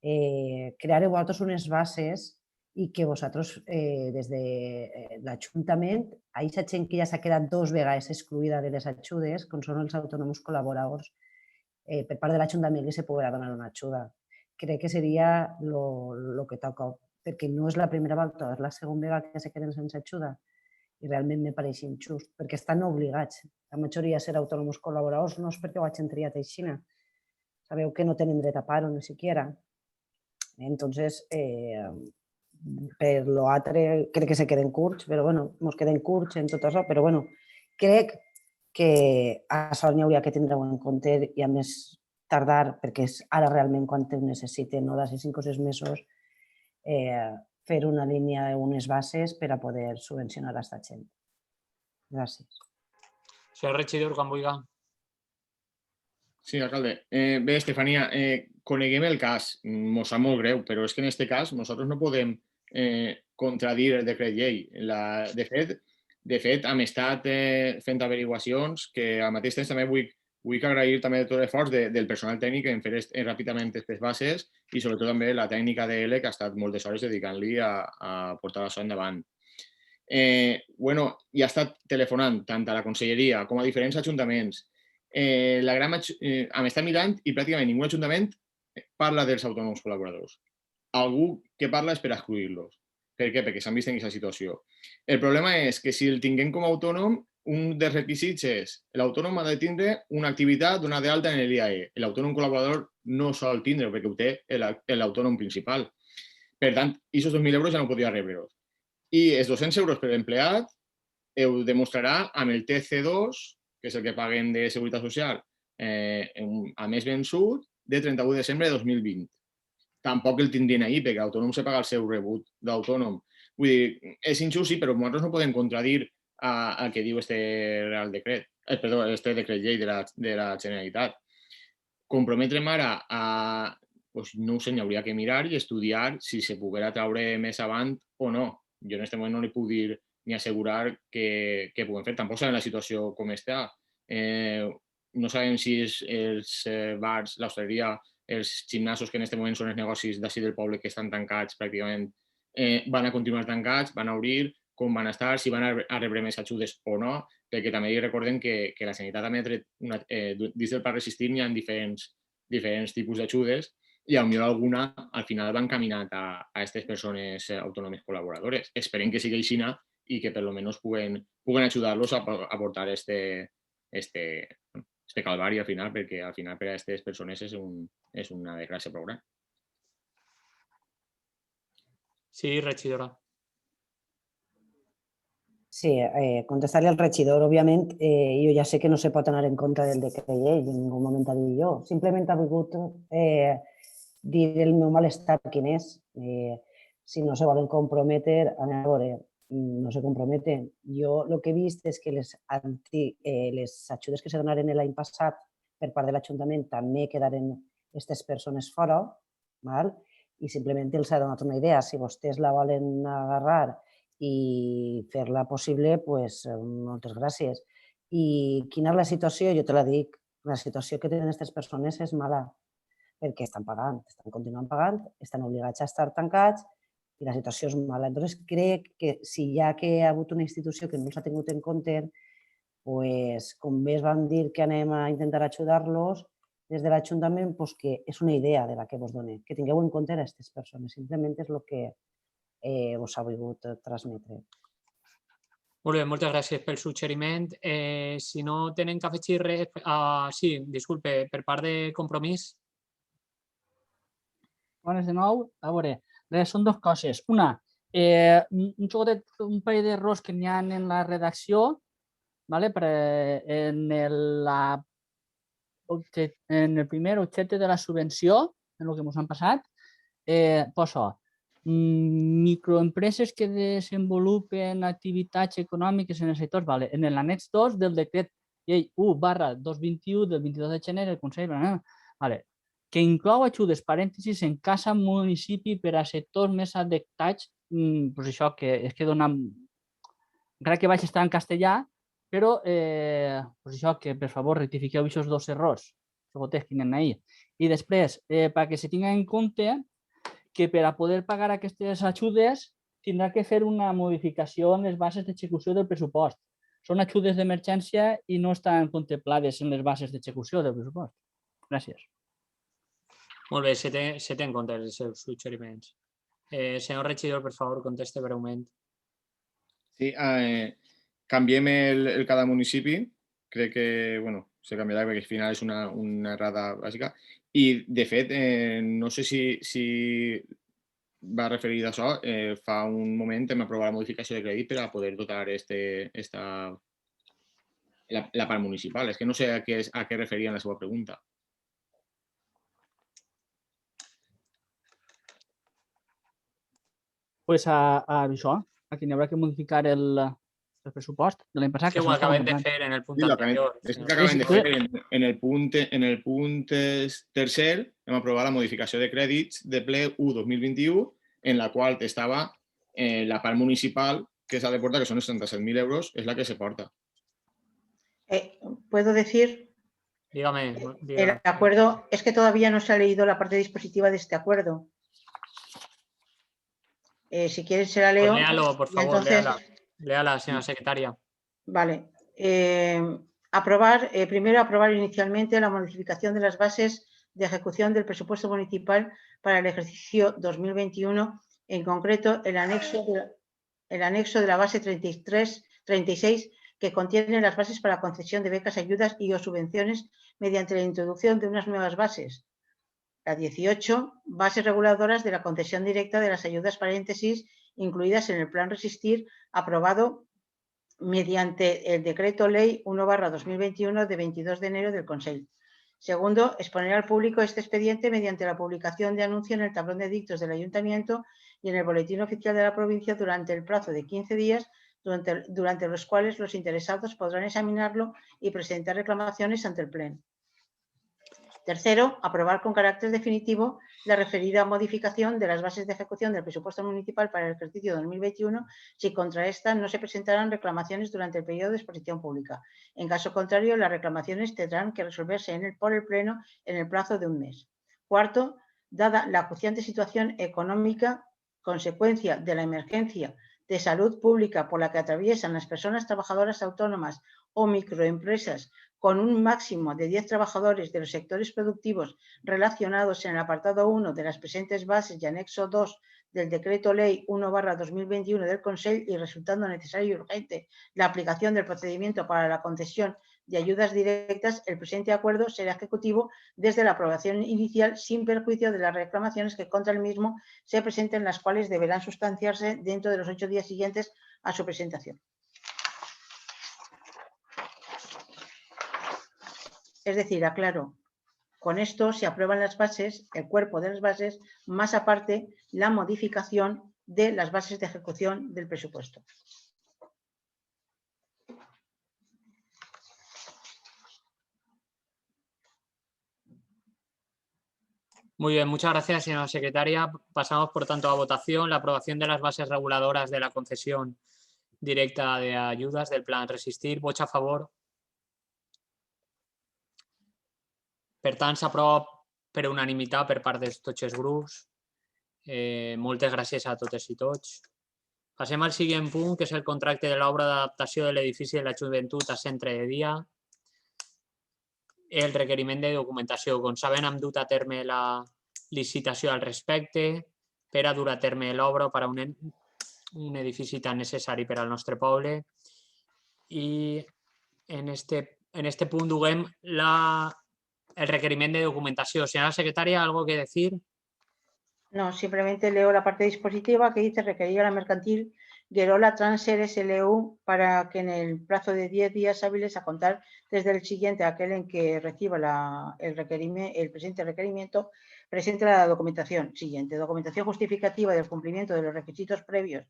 creareu vosaltres unes bases i que vosaltres, des de l'Ajuntament, aquesta gent que ja s'ha quedat 2 vegades excluïda de les ajudes, com són els autònoms col·laboradors, per part de l'Ajuntament que se podrà donar una ajuda. Crec que seria el que toca, perquè no és la primera volta, és la segona vegada que se queden sense ajuda i realment me pareix injust, perquè estan obligats. La majoria a ser autònoms col·laboradors no és perquè ho hagin triat així. Sabeu que no tenen dret a paro, ni siquiera. Entonces, per l'altre, crec que se queden curts, però bueno, ens queden curts en tot això, però bueno, crec que això n'hi hauria que tindre en compte i a més tardar, perquè és ara realment quan ho necessiten, no d'aquí 5 o 6 mesos, fer una línia d'unes bases per a poder subvencionar aquesta gent. Gràcies. Senyor regidor, quan vulgui. Sí, alcalde. Bé, Estefania, coneguem el cas. Ens sap molt greu, però és que en aquest cas nosaltres no podem contradir el decret llei. De fet, hem estat fent averiguacions que al mateix temps també vull agrair també tot l'esforç del personal tècnic en fer ràpidament aquestes bases i sobretot també la tècnica d'EL que ha estat moltes hores dedicant-li a portar això endavant. I ha estat telefonant tant a la conselleria com a diferents ajuntaments. Hem estat mirant i pràcticament ningú ajuntament parla dels autònoms col·laboradors. Algú que parla és per excluir-los. Per què? Perquè s'han vist en aquesta situació. El problema és que si el tinguem com a autònom, un dels requisits és l'autònom ha de tindre una activitat donada d'alta en l'IAE. L'autònom col·laborador no sol tindre perquè ho té l'autònom principal. Per tant, aquests 2.000 euros ja no podria rebre-los. I els 200 euros per empleat ho demostrarà amb el TC2, que és el que paguen de Seguretat Social, a mes vençut, de 31 de desembre de 2020. Tampoc el tindrien ahir, perquè l'autònom se paga el seu rebut d'autònom. Vull dir, és injust, sí, però nosaltres no podem contradir el que diu este decret llei de la Generalitat. Comprometre'm ara a... No ho sé, n'hauria que mirar i estudiar si se poguera treure més avant o no. Jo en aquest moment no li puc dir ni assegurar que puguem fer. Tampoc sabem la situació com està. No sabem si els bars, l'hostaleria, els gimnasos, que en aquest moment són els negocis d'ací del poble que estan tancats pràcticament, van a continuar tancats, van a obrir, com van estar, si van a rebre més ajudes o no, perquè també recordem que la Generalitat també ha tret, dins del Pla Resistir n'hi ha diferents tipus d'ajudes i potser alguna al final va encaminat a aquestes persones autònomes col·laboradores. Esperem que sigui així i que per almenys puguen ajudar-los a portar este calvari al final, perquè al final per a aquestes persones és una desgràcia prou gran. Sí, regidora. Sí, contestar-li al regidor, òbviament, jo ja sé que no se pot anar en contra del decret llei, en ningú moment ha dit jo. Simplement ha volgut dir el meu malestar quin és. Si no se volen comprometre, a veure, no se comprometen. Jo el que he vist és que les ajudes que se donaren l'any passat per part de l'Ajuntament també quedaren aquestes persones fora, i simplement els ha donat una idea. Si vostès la volen agarrar i fer-la possible, doncs, moltes gràcies. I quina és la situació? Jo te la dic. La situació que tenen aquestes persones és mala, perquè estan pagant, estan continuant pagant, estan obligats a estar tancats i la situació és mala. Llavors, crec que si ja que hi ha hagut una institució que no s'ha tingut en compte, pues, com bé es van dir que anem a intentar ajudar-los, des de l'Ajuntament, pues, que és una idea de la que vos dono, que tingueu en compte aquestes persones. Simplement és el que vos ha volgut transmetre. Molt bé, moltes gràcies pel suggeriment. Si no tenen que afegir res... sí, disculpe, per part de Compromís. Bones de nou. A veure, són dues coses. Una, un parell d'errors que n'hi ha en la redacció, ¿vale? En el primer objecte de la subvenció, en el que ens han passat, posa microempreses que desenvolupen activitats econòmiques en els sectors, vale. En l'annex 2 del decret llei 1/221 del 22 de gener del Consell, vale, que inclou ajudes, parèntesis, en casa municipi per a sectors més adaptats, doncs això, que és que dona... Encara que vaig estar en castellà, però doncs això, que per favor rectifiqueu aquests dos errors, segons que n'hi ha ahí. I després, perquè se tinga en compte que per a poder pagar aquestes ajudes tindrà que fer una modificació en les bases d'execució del pressupost. Són ajudes d'emergència i no estan contemplades en les bases d'execució del pressupost. Gràcies. Molt bé, se té en compte els seus suggeriments. Senyor regidor, per favor, conteste breument. Sí, canviem el cada municipi. Crec que, bueno, se canviarà perquè al final és una errada bàsica. I, de fet, no sé si va referir a això. Fa un moment hem aprovat la modificació de crèdit per a poder dotar la part municipal. És que no sé a què referia en la seva pregunta. Pues a això, a qui n'hi haurà que modificar el pressupost de l'any passat. Sí, ho acabem de fer en el punt anterior. És que acabem de fer en el punt tercer, hem aprovat la modificació de crèdits de ple 1/2021, en la qual estava la part municipal que s'ha de portar, que són els 37.000 euros, és la que se porta. ¿Puedo decir? Dígame. El acuerdo, es que todavía no se ha leído la parte dispositiva de este acuerdo. Si quieres se la leo. Pues léalo, por favor, entonces, léala, señora secretaria. Vale. Primero aprobar inicialmente la modificación de las bases de ejecución del presupuesto municipal para el ejercicio 2021, en concreto el anexo de la base 36, que contiene las bases para concesión de becas, ayudas y o subvenciones mediante la introducción de unas nuevas bases. La 18, bases reguladoras de la concesión directa de las ayudas, paréntesis, incluidas en el Plan Resistir, aprobado mediante el Decreto Ley 1/2021 de 22 de enero del Consell. Segundo, exponer al público este expediente mediante la publicación de anuncio en el tablón de edictos del Ayuntamiento y en el Boletín Oficial de la Provincia durante el plazo de 15 días, durante los cuales los interesados podrán examinarlo y presentar reclamaciones ante el Pleno. Tercero, aprobar con carácter definitivo la referida modificación de las bases de ejecución del presupuesto municipal para el ejercicio 2021 si contra esta no se presentarán reclamaciones durante el periodo de exposición pública. En caso contrario, las reclamaciones tendrán que resolverse por el Pleno en el plazo de un mes. Cuarto, dada la acuciante situación económica, consecuencia de la emergencia de salud pública por la que atraviesan las personas trabajadoras autónomas o microempresas con un máximo de 10 trabajadores de los sectores productivos relacionados en el apartado 1 de las presentes bases y anexo 2 del Decreto Ley 1/2021 del Consell y resultando necesario y urgente la aplicación del procedimiento para la concesión de ayudas directas, el presente acuerdo será ejecutivo desde la aprobación inicial sin perjuicio de las reclamaciones que contra el mismo se presenten, las cuales deberán sustanciarse dentro de los 8 días siguientes a su presentación. Es decir, aclaro, con esto se aprueban las bases, el cuerpo de las bases, más aparte la modificación de las bases de ejecución del presupuesto. Muy bien, muchas gracias, señora secretaria. Pasamos, por tanto, a votación. La aprobación de las bases reguladoras de la concesión directa de ayudas del Plan Resistir. Vots a favor. Per tant, s'aprova per unanimitat per part de tots els grups. Moltes gràcies a totes i tots. Passem al següent punt, que és el contracte de l'obra d'adaptació de l'edifici de la joventut a centre de dia. El requeriment de documentació. Com saben, hem dut a terme la licitació al respecte per a dur a terme l'obra per a un edifici tan necessari per al nostre poble. I en este punt duguem el requeriment de documentació. Señora secretaria, ¿algo que decir? No, simplemente leo la parte dispositiva que dice requerir a la mercantil Guerola Transer SLU para que en el plazo de 10 días hábiles a contar desde el siguiente a aquel en que reciba el presente requerimiento, presente la documentación siguiente. Documentación justificativa del cumplimiento de los requisitos previos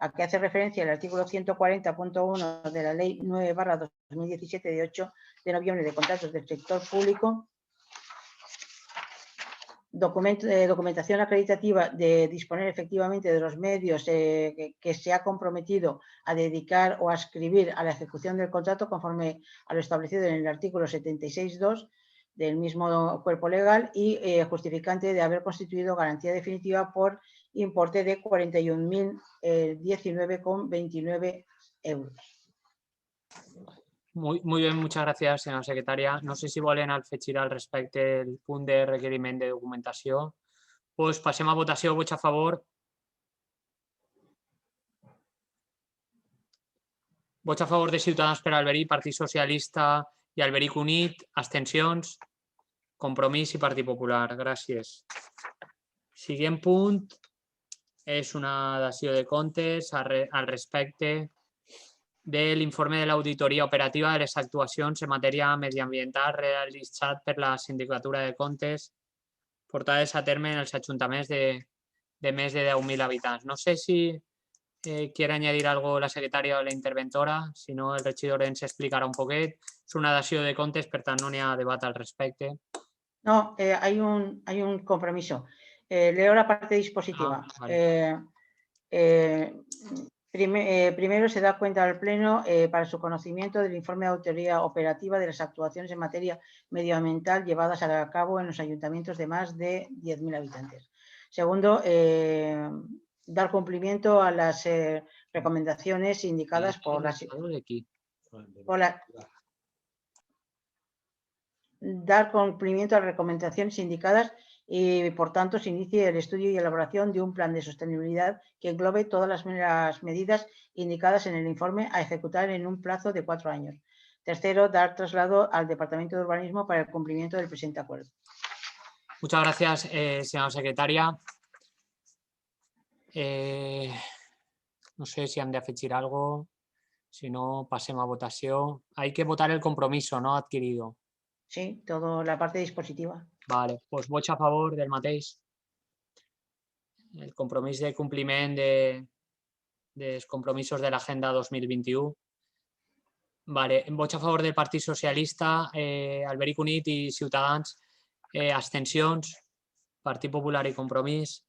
a que hace referencia el artículo 140.1 de la Ley 9/2017 de 8 de noviembre de contratos del sector público. Documentación acreditativa de disponer efectivamente de los medios que se ha comprometido a dedicar o a escribir a la ejecución del contrato conforme a lo establecido en el artículo 76.2 del mismo cuerpo legal y justificante de haber constituido garantía definitiva por importe de 41.019,29 euros. Muy bien, muchas gràcies, senyora secretària. No sé si volen afegir al respecte el punt de requeriment de documentació. Doncs passem a votació. Vots a favor. Vots a favor de Ciutadans per Alberic, Partit Socialista i Alberic Unit. Abstencions. Compromís i Partit Popular. Gràcies. Següent punt és una dació de comptes al respecte del informe de l'auditoria operativa de les actuacions en matèria mediambiental realitzat per la Sindicatura de Comptes portades a terme en els ajuntaments de més de 10.000 habitants. No sé si quiere añadir algo la secretària o la interventora, si no el regidor ens explicarà un poquet. És una dació de comptes, per tant no n'hi ha debat al respecte. No, hay un compromiso. Leo la parte dispositiva. Vale. Primero se da cuenta al Pleno para su conocimiento del informe de autoría operativa de las actuaciones en materia medioambiental llevadas a cabo en los ayuntamientos de más de 10.000 habitantes. Segundo, dar cumplimiento a las recomendaciones indicadas dar cumplimiento a las recomendaciones indicadas y, por tanto, se inicie el estudio y elaboración de un plan de sostenibilidad que englobe todas las medidas indicadas en el informe a ejecutar en un plazo de 4 años. Tercero, dar traslado al Departamento de Urbanismo para el cumplimiento del presente acuerdo. Muchas gracias, senyora secretària. No sé si hem d'afegir algo. Si no, passem a votació. Hay que votar el compromiso, ¿no? Adquirido. Sí, toda la parte dispositiva. Vale, doncs vots a favor del mateix. El compromís de compliment dels compromisos de l'Agenda 2021. Vale, vots a favor del Partit Socialista, Alberic Unit i Ciutadans. Abstencions, Partit Popular i Compromís.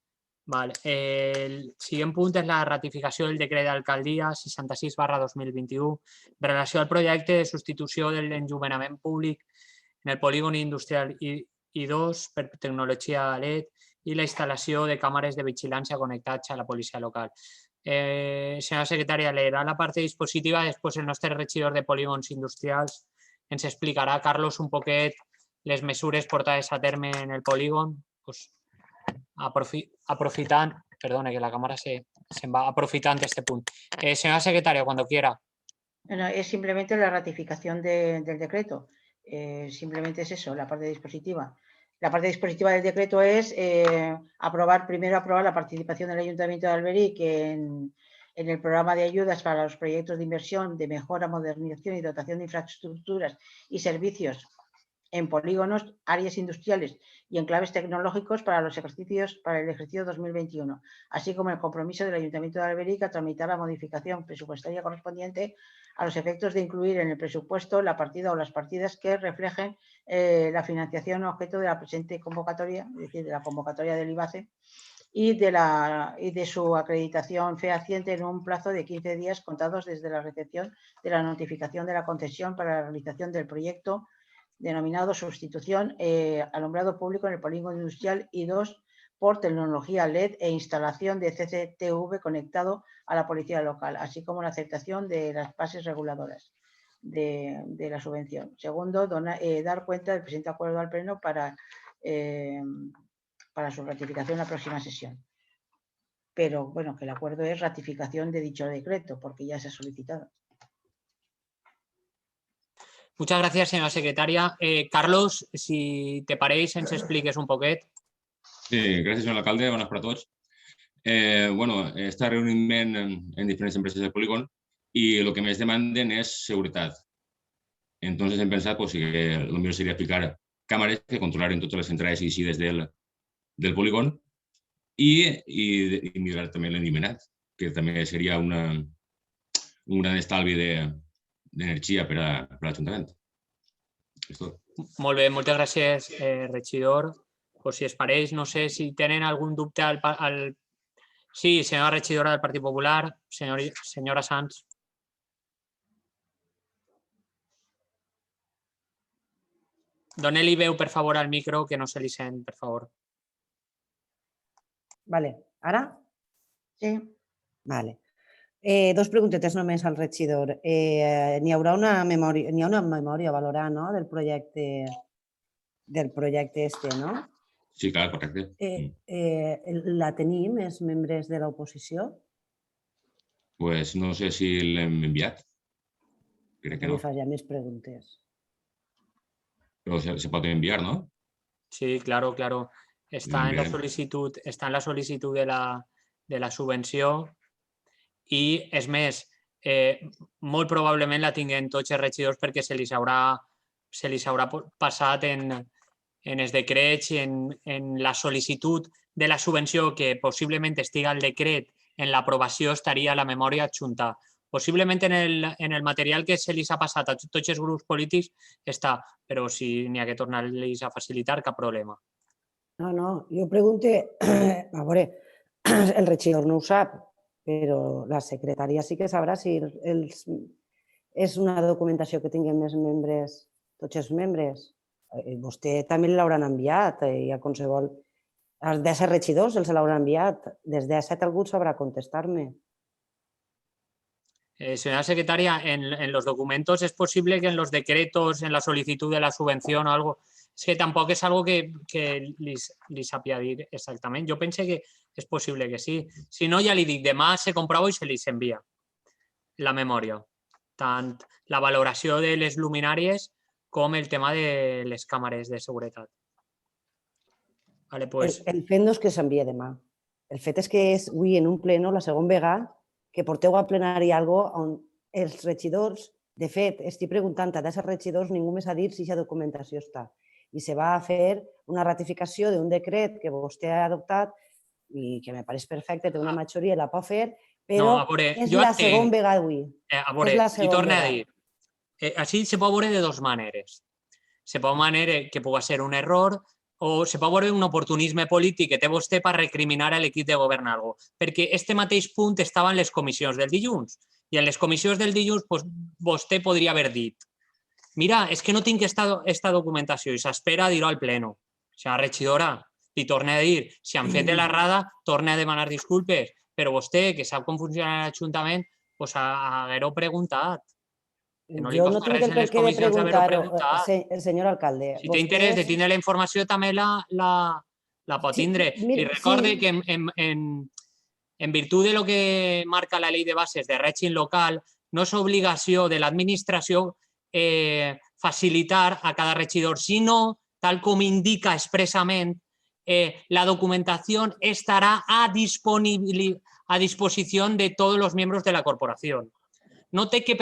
Vale. El següent punt és la ratificació del decret d'alcaldia 66/2021 en relació al projecte de substitució de l'enllumenament públic en el polígon industrial I2 per tecnologia LED i la instal·lació de càmeres de vigilància connectats a la policia local. Senyora secretària, leerà la part dispositiva, després el nostre regidor de polígons industrials ens explicarà, Carlos, un poquet les mesures portades a terme en el polígon. Aprofitant, perdona que la cámara se va, aprofitant este punt. Senyora secretària, cuando quiera. Bueno, es simplemente la ratificación del decreto. Simplemente es eso, la parte dispositiva. La parte dispositiva del decreto es primero aprobar la participación del Ayuntamiento de Alberic en el programa de ayudas para los proyectos de inversión, de mejora, modernización y dotación de infraestructuras y servicios en polígonos, áreas industriales y enclaves tecnológicos para el ejercicio 2021, así como el compromiso del Ayuntamiento de Alberic a tramitar la modificación presupuestaria correspondiente a los efectos de incluir en el presupuesto la partida o las partidas que reflejen la financiación objeto de la presente convocatoria, es decir, de la convocatoria del IBACE, y de su acreditación fehaciente en un plazo de 15 días contados desde la recepción de la notificación de la concesión para la realización del proyecto denominado sustitución alumbrado público en el polígono industrial y 2 por tecnología LED e instalación de CCTV conectado a la policía local, así como la aceptación de las bases reguladoras de la subvención. Segundo, dar cuenta del presente acuerdo al Pleno para su ratificación en la próxima sesión. Pero bueno, que el acuerdo es ratificación de dicho decreto, porque ya se ha solicitado. Muchas gràcies, senyora secretària. Carlos, si te pareix, ens expliques un poquet. Sí, gràcies, senyor alcalde. Bones per a tots. Bueno, està reunint en diferents empreses del polígon y lo que més demanden és seguretat. Entonces hem pensat pues, que lo millor seria ficar càmeres que controlaren totes les entrades i eixides del polígon i millorar també l'enllumenat, que també seria un gran estalvi d'energia per a l'Ajuntament. Molt bé, moltes gràcies, regidor. Pues si es pareix, no sé si tenen algun dubte Sí, senyora regidora del Partit Popular, senyora Sanz. Done-li veu, per favor, al micro, que no se li sent, per favor. Vale. Ara? Sí. Vale. Dos preguntetes només al regidor. N'hi haurà una memòria a valorar, no?, del projecte este, no? Sí, clar, correcte. La tenim, els membres de l'oposició? Pues no sé si l'hem enviat. Crec que no. Li faria més preguntes. Però se pot enviar, no? Sí, claro. Está en la solicitud de la subvenció i, és més, molt probablement la tinguem tots els regidors perquè se li haurà passat en els decrets i en la sol·licitud de la subvenció, que possiblement estigui al decret, en l'aprovació estaria la memòria adjunta. Possiblement en el material que se li ha passat a tots els grups polítics està, però si n'hi ha que tornar-los a facilitar, cap problema. No, jo pregunto, a veure, el regidor no ho sap, però la secretària sí que sabrà si és una documentació que tinguem els membres, tots els membres. Vostè també l'hauran enviat i a qualsevol... Els 10 regidors els l'hauran enviat. Des de 7 algú sabrà contestar-me. Señora secretaria, en los documentos es posible que en los decretos, en la solicitud de la subvención o algo, es que tampoc és algo que li sàpia dir exactament. Jo pense que és possible que sí. Si no, ja li dic, demà se comprova i se li envia la memòria. Tant la valoració de les luminàries com el tema de les càmeres de seguretat. El fet no és que s'envia demà. El fet és que és avui en un pleno, la segona vegada, que porteu a plenari alguna cosa on els regidors, de fet, estic preguntant a 10 regidors, ningú més ha dit si aquesta documentació està. I se va fer una ratificació d'un decret que vostè ha adoptat i que me pareix perfecte, té una majoria, la pot fer, però és la segona vegada avui. A veure, i torna a dir, així se pot veure de dues maneres. Se pot veure que pugui ser un error o se pot veure un oportunisme polític que té vostè per recriminar a l'equip de govern algo. Perquè este mateix punt estava en les comissions del dilluns. I en les comissions del dilluns vostè podria haver dit mira, és que no tinc esta documentació i s'espera a dir-ho al pleno. Senyora regidora, li torna a dir, si han fet de l'errada, torna a demanar disculpes, però vostè, que sap com funciona l'Ajuntament, haguerho preguntat. Jo no tinc el per què de preguntar, senyor alcalde. Si té interès de tindre la informació, també la pot tindre. I recorde que en virtut de lo que marca la Ley de Bases de Règim Local, no és obligació de l'administració facilitar a cada regidor, sino, tal com indica expressament, la documentación estará a disposición de todos los miembros de la corporación. No té que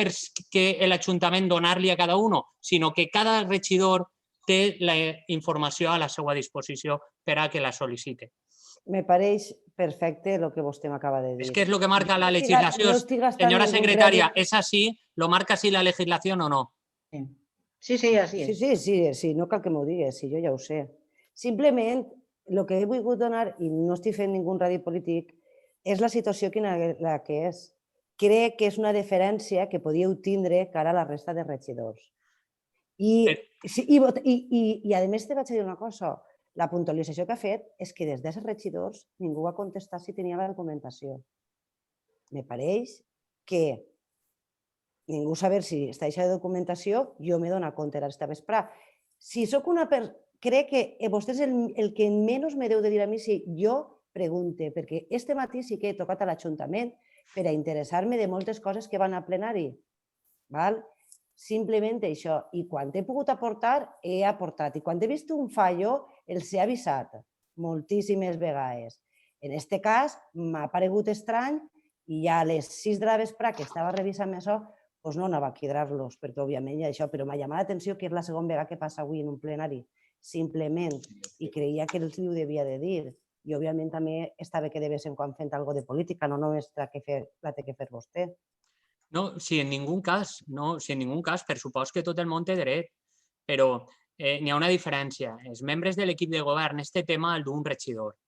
el Ajuntament donar-li a cada uno, sinó que cada regidor té la informació a la seva disposició per a que la sol·licite. Me pareix perfecte el que vostè m'acaba de dir. És que és el que marca la No legislació. estic gastant Senyora ningún secretària, crèdit. ¿es así? ¿Lo marca así la legislación o no? Sí, sí, així és. Sí, no cal que m'ho digues, sí, jo ja ho sé. Simplement, el que he volgut donar, i no estic fent ningú ràdio polític, és la situació la que és. Crec que és una deferència que podíeu tindre cara a la resta de regidors. I a més te vaig dir una cosa, la puntualització que ha fet és que des dels regidors ningú va contestar si tenia la documentació. Me pareix que ningú saber si està aquesta documentació, jo m'he donat compte aquesta vesprà. Si soc una persona... Crec que vostè és el que menys me deu de dir a mi si jo pregunte, perquè este matí sí que he tocat a l'Ajuntament per a interessar-me de moltes coses que van a plenari. Simplement això. I quan he pogut aportar, he aportat. I quan he vist un fallo, els he avisat moltíssimes vegades. En aquest cas, m'ha paregut estrany i ja a les 6 de la vesprà que estava revisant això, doncs no anava a quedar-los, perquè òbviament hi ha això, però m'ha llamat l'atenció que és la segona vegada que passa avui en un plenari, simplement, i creia que els ho devia de dir. I òbviament també està bé que de vez en quan fent alguna cosa de política, no només la té que fer vostè. No, si en ningú cas, per supost que tot el món té dret, però n'hi ha una diferència. Els membres de l'equip de govern, este tema el d'un regidor.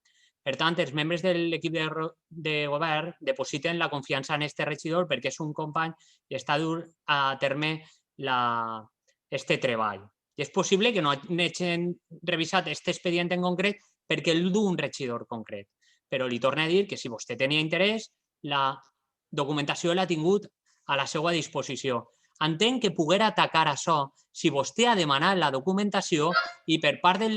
Per tant, els membres de l'equip de govern depositen la confiança en aquest regidor perquè és un company i està dur a terme este treball. I és possible que no hagin revisat aquest expedient en concret perquè el d'un regidor concret. Però li torno a dir que si vostè tenia interès, la documentació l'ha tingut a la seva disposició. Entenc que poguera atacar això si vostè ha demanat la documentació i per part de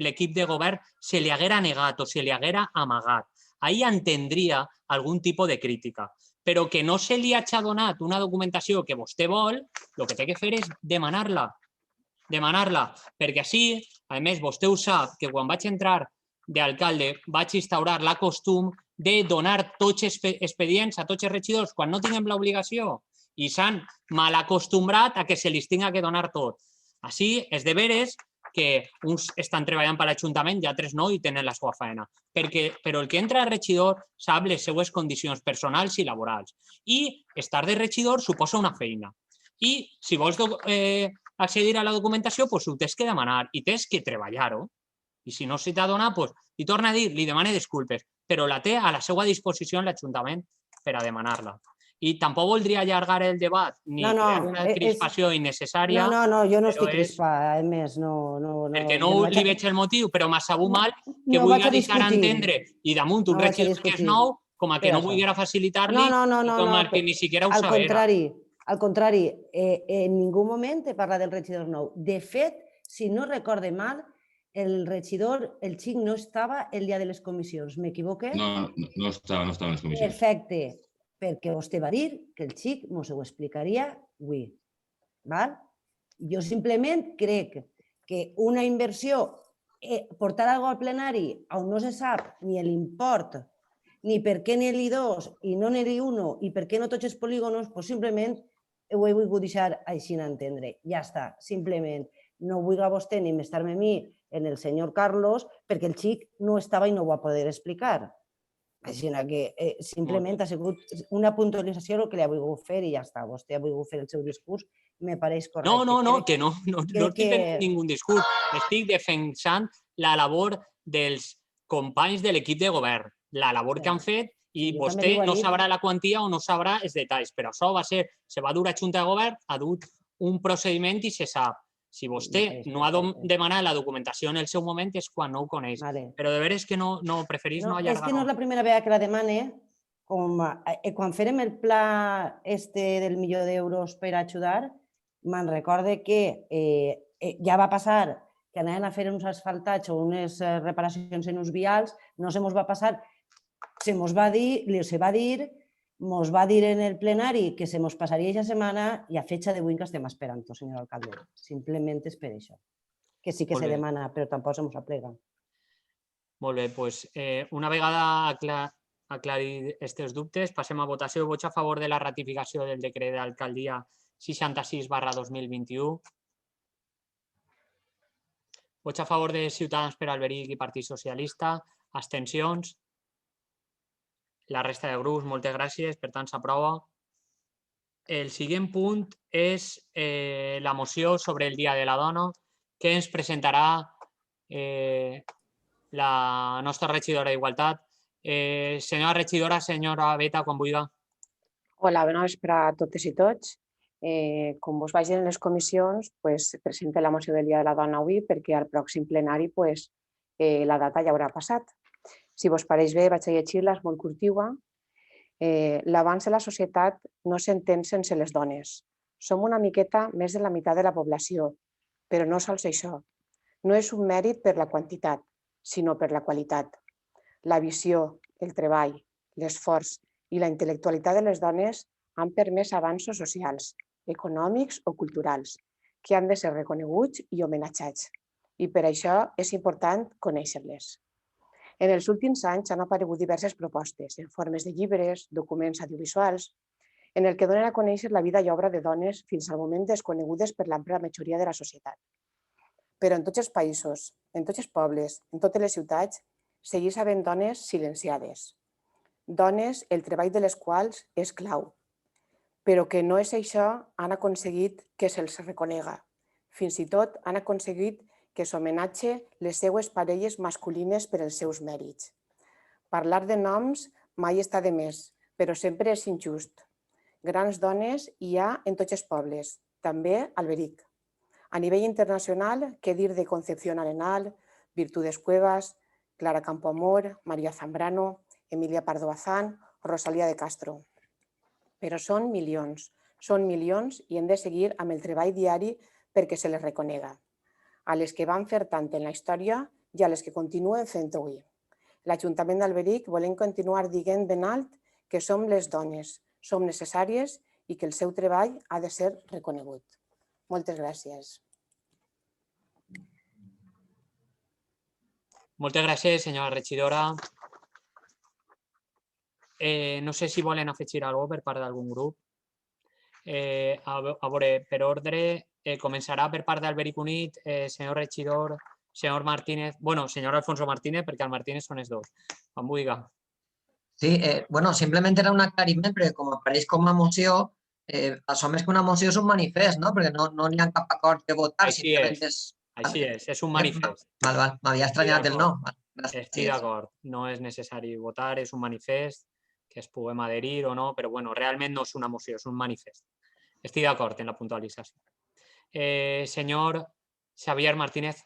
l'equip de govern se li haguera negat o se li haguera amagat. Ahí entendria algun tipus de crítica. Però que no se li hagi donat una documentació que vostè vol, el que té que fer és demanar-la. Demanar-la. Perquè així, a més, vostè ho sap, que quan vaig entrar d'alcalde vaig instaurar la costum de donar tots els expedients a tots els regidors quan no tinguem l'obligació i s'han mal acostumbrat a que se li tinga que donar tot. Així és de veres que uns estan treballant per l'Ajuntament i altres no i tenen la seva feina. Però el que entra a regidor sap les seues condicions personals i laborals. I estar de regidor suposa una feina. I si vols accedir a la documentació, doncs ho tens que demanar i tens que treballar-ho. I si no se t'ha donat, doncs, li torna a dir, li demana disculpes, però la té a la seva disposició en l'Ajuntament per a demanar-la. I tampoc voldria allargar el debat ni crear una crispació innecessària. No, jo no estic crispada, a més, no. Perquè no li veig el motiu, però m'ha sabut mal que vulgui deixar entendre i damunt un regidor que és nou, com a que no vulguera facilitar-li i com a que ni siquiera ho sabera. Al contrari, en ningú moment he parlat del regidor nou. De fet, si no recorde mal, el regidor, el xic, no estava el dia de les comissions. M'equivoque? No estava en les comissions. Perfecte, perquè vostè va dir que el xic ens ho explicaria avui. Jo simplement crec que una inversió, portar alguna cosa al plenari on no se sap ni l'import, ni per què n'hi dos i no n'hi uno, i per què no tots els polígonos, doncs simplement ho he volgut deixar així entendre. Ja està, simplement. No vull a vostè ni estar-me a mi en el senyor Carlos perquè el xic no estava i no ho va poder explicar. Així que simplement ha sigut una puntualització el que li ha volgut fer i ja està. Vostè ha volgut fer el seu discurs, me pareix correcte. No, que no estic fent ningú discurs. Estic defensant la labor dels companys de l'equip de govern, la labor que han fet i vostè no sabrà la quantia o no sabrà els detalls, però això se va dur a Junta de Govern, ha dut un procediment i se sap. Si vostè no ha demanat la documentació en el seu moment és quan no ho coneix. Però de veres que no preferís no allargar. És que no és la primera vegada que la demane. Quan fèrem el pla del milió d'euros per ajudar, me'n recorde que ja va passar que anaven a fer uns asfaltats o unes reparacions en uns vials, no se mos va passar, se va dir en el plenari que se mos passaria aquesta setmana i a fecha d'avui que estem esperant, senyor alcalde. Simplement és per això. Que sí que se demana, però tampoc se mos aplega. Molt bé, doncs una vegada aclarir aquests dubtes, passem a votació. Vots a favor de la ratificació del decret d'alcaldia 66/2021. Vots a favor de Ciutadans per Alberic i Partit Socialista. Abstencions. La resta de grups, moltes gràcies, per tant s'aprova. El següent punt és la moció sobre el Dia de la Dona que ens presentarà la nostra regidora d'Igualtat. Senyora regidora, senyora Beta, quan vulgui. Hola, bona vespre a totes i tots. Com vos vagin en les comissions, presente la moció del Dia de la Dona avui perquè al pròxim plenari la data ja haurà passat. Si vos pareix bé, vaig a llegir-la, és molt curtiua. L'avanç de la societat no s'entén sense les dones. Som una miqueta més de la meitat de la població, però no sols això. No és un mèrit per la quantitat, sinó per la qualitat. La visió, el treball, l'esforç i la intel·lectualitat de les dones han permès avanços socials, econòmics o culturals, que han de ser reconeguts i homenatjats. I per això és important conèixer-les. En els últims anys han aparegut diverses propostes en formes de llibres, documents audiovisuals, en el que donen a conèixer la vida i obra de dones fins al moment desconegudes per l'àmplia majoria de la societat. Però en tots els països, en tots els pobles, en totes les ciutats, segueix havent dones silenciades. Dones, el treball de les quals és clau, però que no és això, han aconseguit que se'ls reconega. Fins i tot han aconseguit que s'homenatge les seues parelles masculines per els seus mèrits. Parlar de noms mai està de més, però sempre és injust. Grans dones hi ha en tots els pobles, també a Alberic. A nivell internacional, què dir de Concepción Arenal, Virtudes Cuevas, Clara Campoamor, María Zambrano, Emilia Pardo Bazán o Rosalía de Castro. Però són milions i hem de seguir amb el treball diari perquè se les reconega. A les que van fer tant en la història i a les que continuen fent avui. L'Ajuntament d'Alberic volem continuar dient ben alt que som les dones, som necessàries i que el seu treball ha de ser reconegut. Moltes gràcies. Moltes gràcies, senyora regidora. No sé si volen afegir alguna cosa per part d'algun grup. A veure, per ordre, començarà per part d'Alberic Unit, senyor regidor, senyor Martínez, bueno, senyor Alfonso Martínez, perquè el Martínez són els dos. Quan vulgui. Sí, bueno, simplement era un aclariment, perquè com apareix com a moció, això més que una moció és un manifest, no? Perquè no n'hi ha cap acord de votar. Així és un manifest. M'havia estranyat el nom. Estic d'acord, no és necessari votar, és un manifest que es puguem adherir o no, però bueno, realment no és una moció, és un manifest. Estic d'acord en la puntualització. Senyor Xavier Martínez.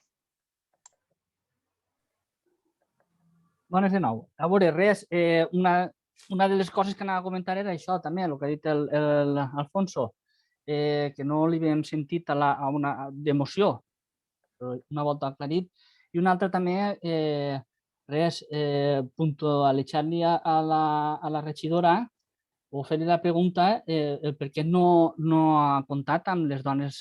Bones de nou. A veure, res, una de les coses que anava a comentar era això també, el que ha dit l'Alfonso, que no li havíem sentit d'emoció, però una volta aclarit. I una altra també, res, puntualitzar-li a la regidora o fer-li la pregunta per què no ha comptat amb les dones,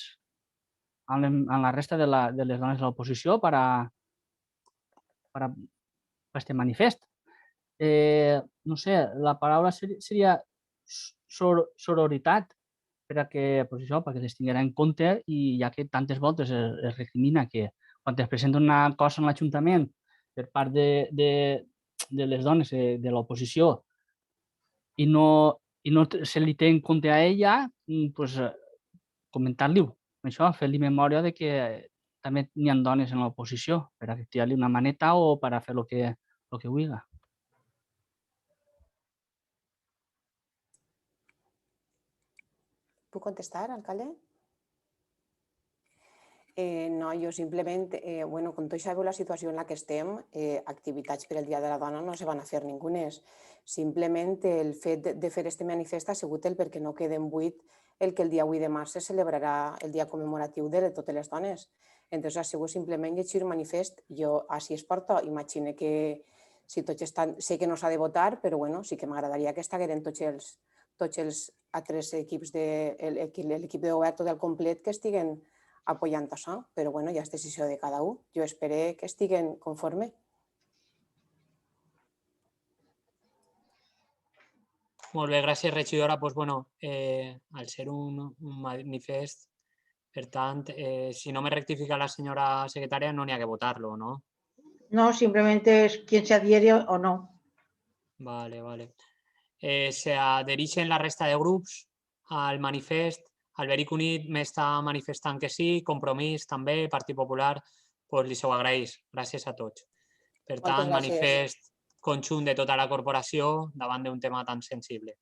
amb la resta de les dones de l'oposició per a este manifest. No sé, la paraula seria sororitat, perquè les tinguera en compte i ja que tantes voltes es recrimina que quan es presenta una cosa en l'Ajuntament per part de les dones de l'oposició i no se li té en compte a ella, doncs comentar-li-ho. Això, fer-li memòria de que també n'hi ha dones en l'oposició per a tirar-li una maneta o per a fer el que vulgui. Puc contestar, alcalde? No, jo simplement, com tots sabeu la situació en la que estem, activitats per al Dia de la Dona no se van a fer ningunes. Simplement el fet de fer este manifest ha sigut el perquè no quede en buit el que el dia 8 de març se celebrarà el dia commemoratiu de totes les dones. Entonces ha sigut simplement llegir un manifest. Jo així es porto, imagine que si tots estan, sé que no s'ha de votar, però sí que m'agradaria que estigueren tots els altres equips, l'equip de govern tot el complet, que estiguen apoyant això, però ja és decisió de cada un. Jo espero que estiguen conforme. Molt bé, gràcies, regidora. Al ser un manifest, Per tant, si no me rectifica la senyora secretària, no n'hi ha que votar-lo, no? No, simplemente es quien se adhiere o no. Vale, vale. Se adhereixen la resta de grups al manifest. Alberic Unit m'està manifestant que sí, Compromís també, Partit Popular, doncs li ho agraeix. Gràcies a tots. Per Moltes tant, gràcies. manifest conjunt de tota la corporació davant d'un tema tan sensible.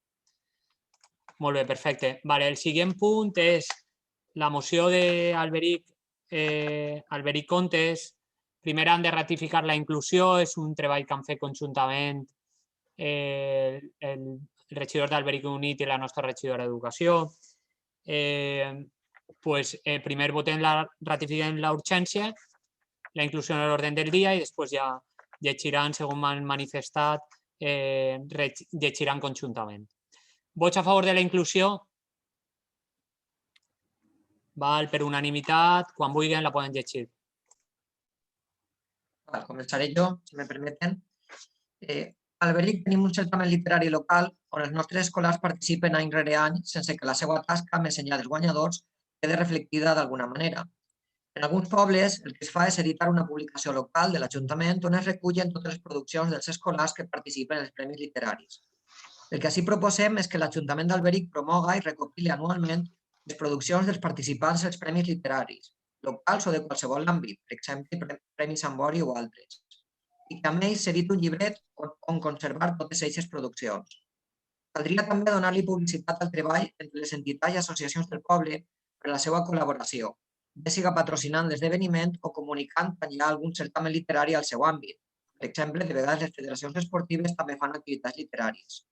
Molt bé, perfecte. Vale, el següent punt és la moció d'Alberic Contes. Primer han de ratificar la inclusió, és un treball que han fet conjuntament el regidor d'Alberic Unit i la nostra regidora d'Educació. Primer ratifiquem la urgència, la inclusió en l'ordre del dia i després ja llegiran, segons m'han manifestat, llegiran conjuntament. Vots a favor de la inclusió? Per unanimitat, quan vulguin la poden llegir. Començaré jo, si me permeten. Al Alberic tenim un certamen literari local on els nostres escolars participen any rere any sense que la seva tasca, més enllà dels guanyadors, quedi reflectida d'alguna manera. En alguns pobles el que es fa és editar una publicació local de l'Ajuntament on es recullen totes les produccions dels escolars que participen en els premis literaris. El que així proposem és que l'Ajuntament d'Alberic promoga i recopili anualment les produccions dels participants als premis literaris, locals o de qualsevol àmbit, per exemple, Premi Sant Bori o altres, i que a més s'editi un llibret on conservar totes aquestes produccions. Caldria també donar-li publicitat al treball entre les entitats i associacions del poble per a la seva col·laboració, bé siga patrocinant l'esdeveniment o comunicant quan hi ha algun certamen literari al seu àmbit. Per exemple, de vegades les federacions esportives també fan activitats literàries.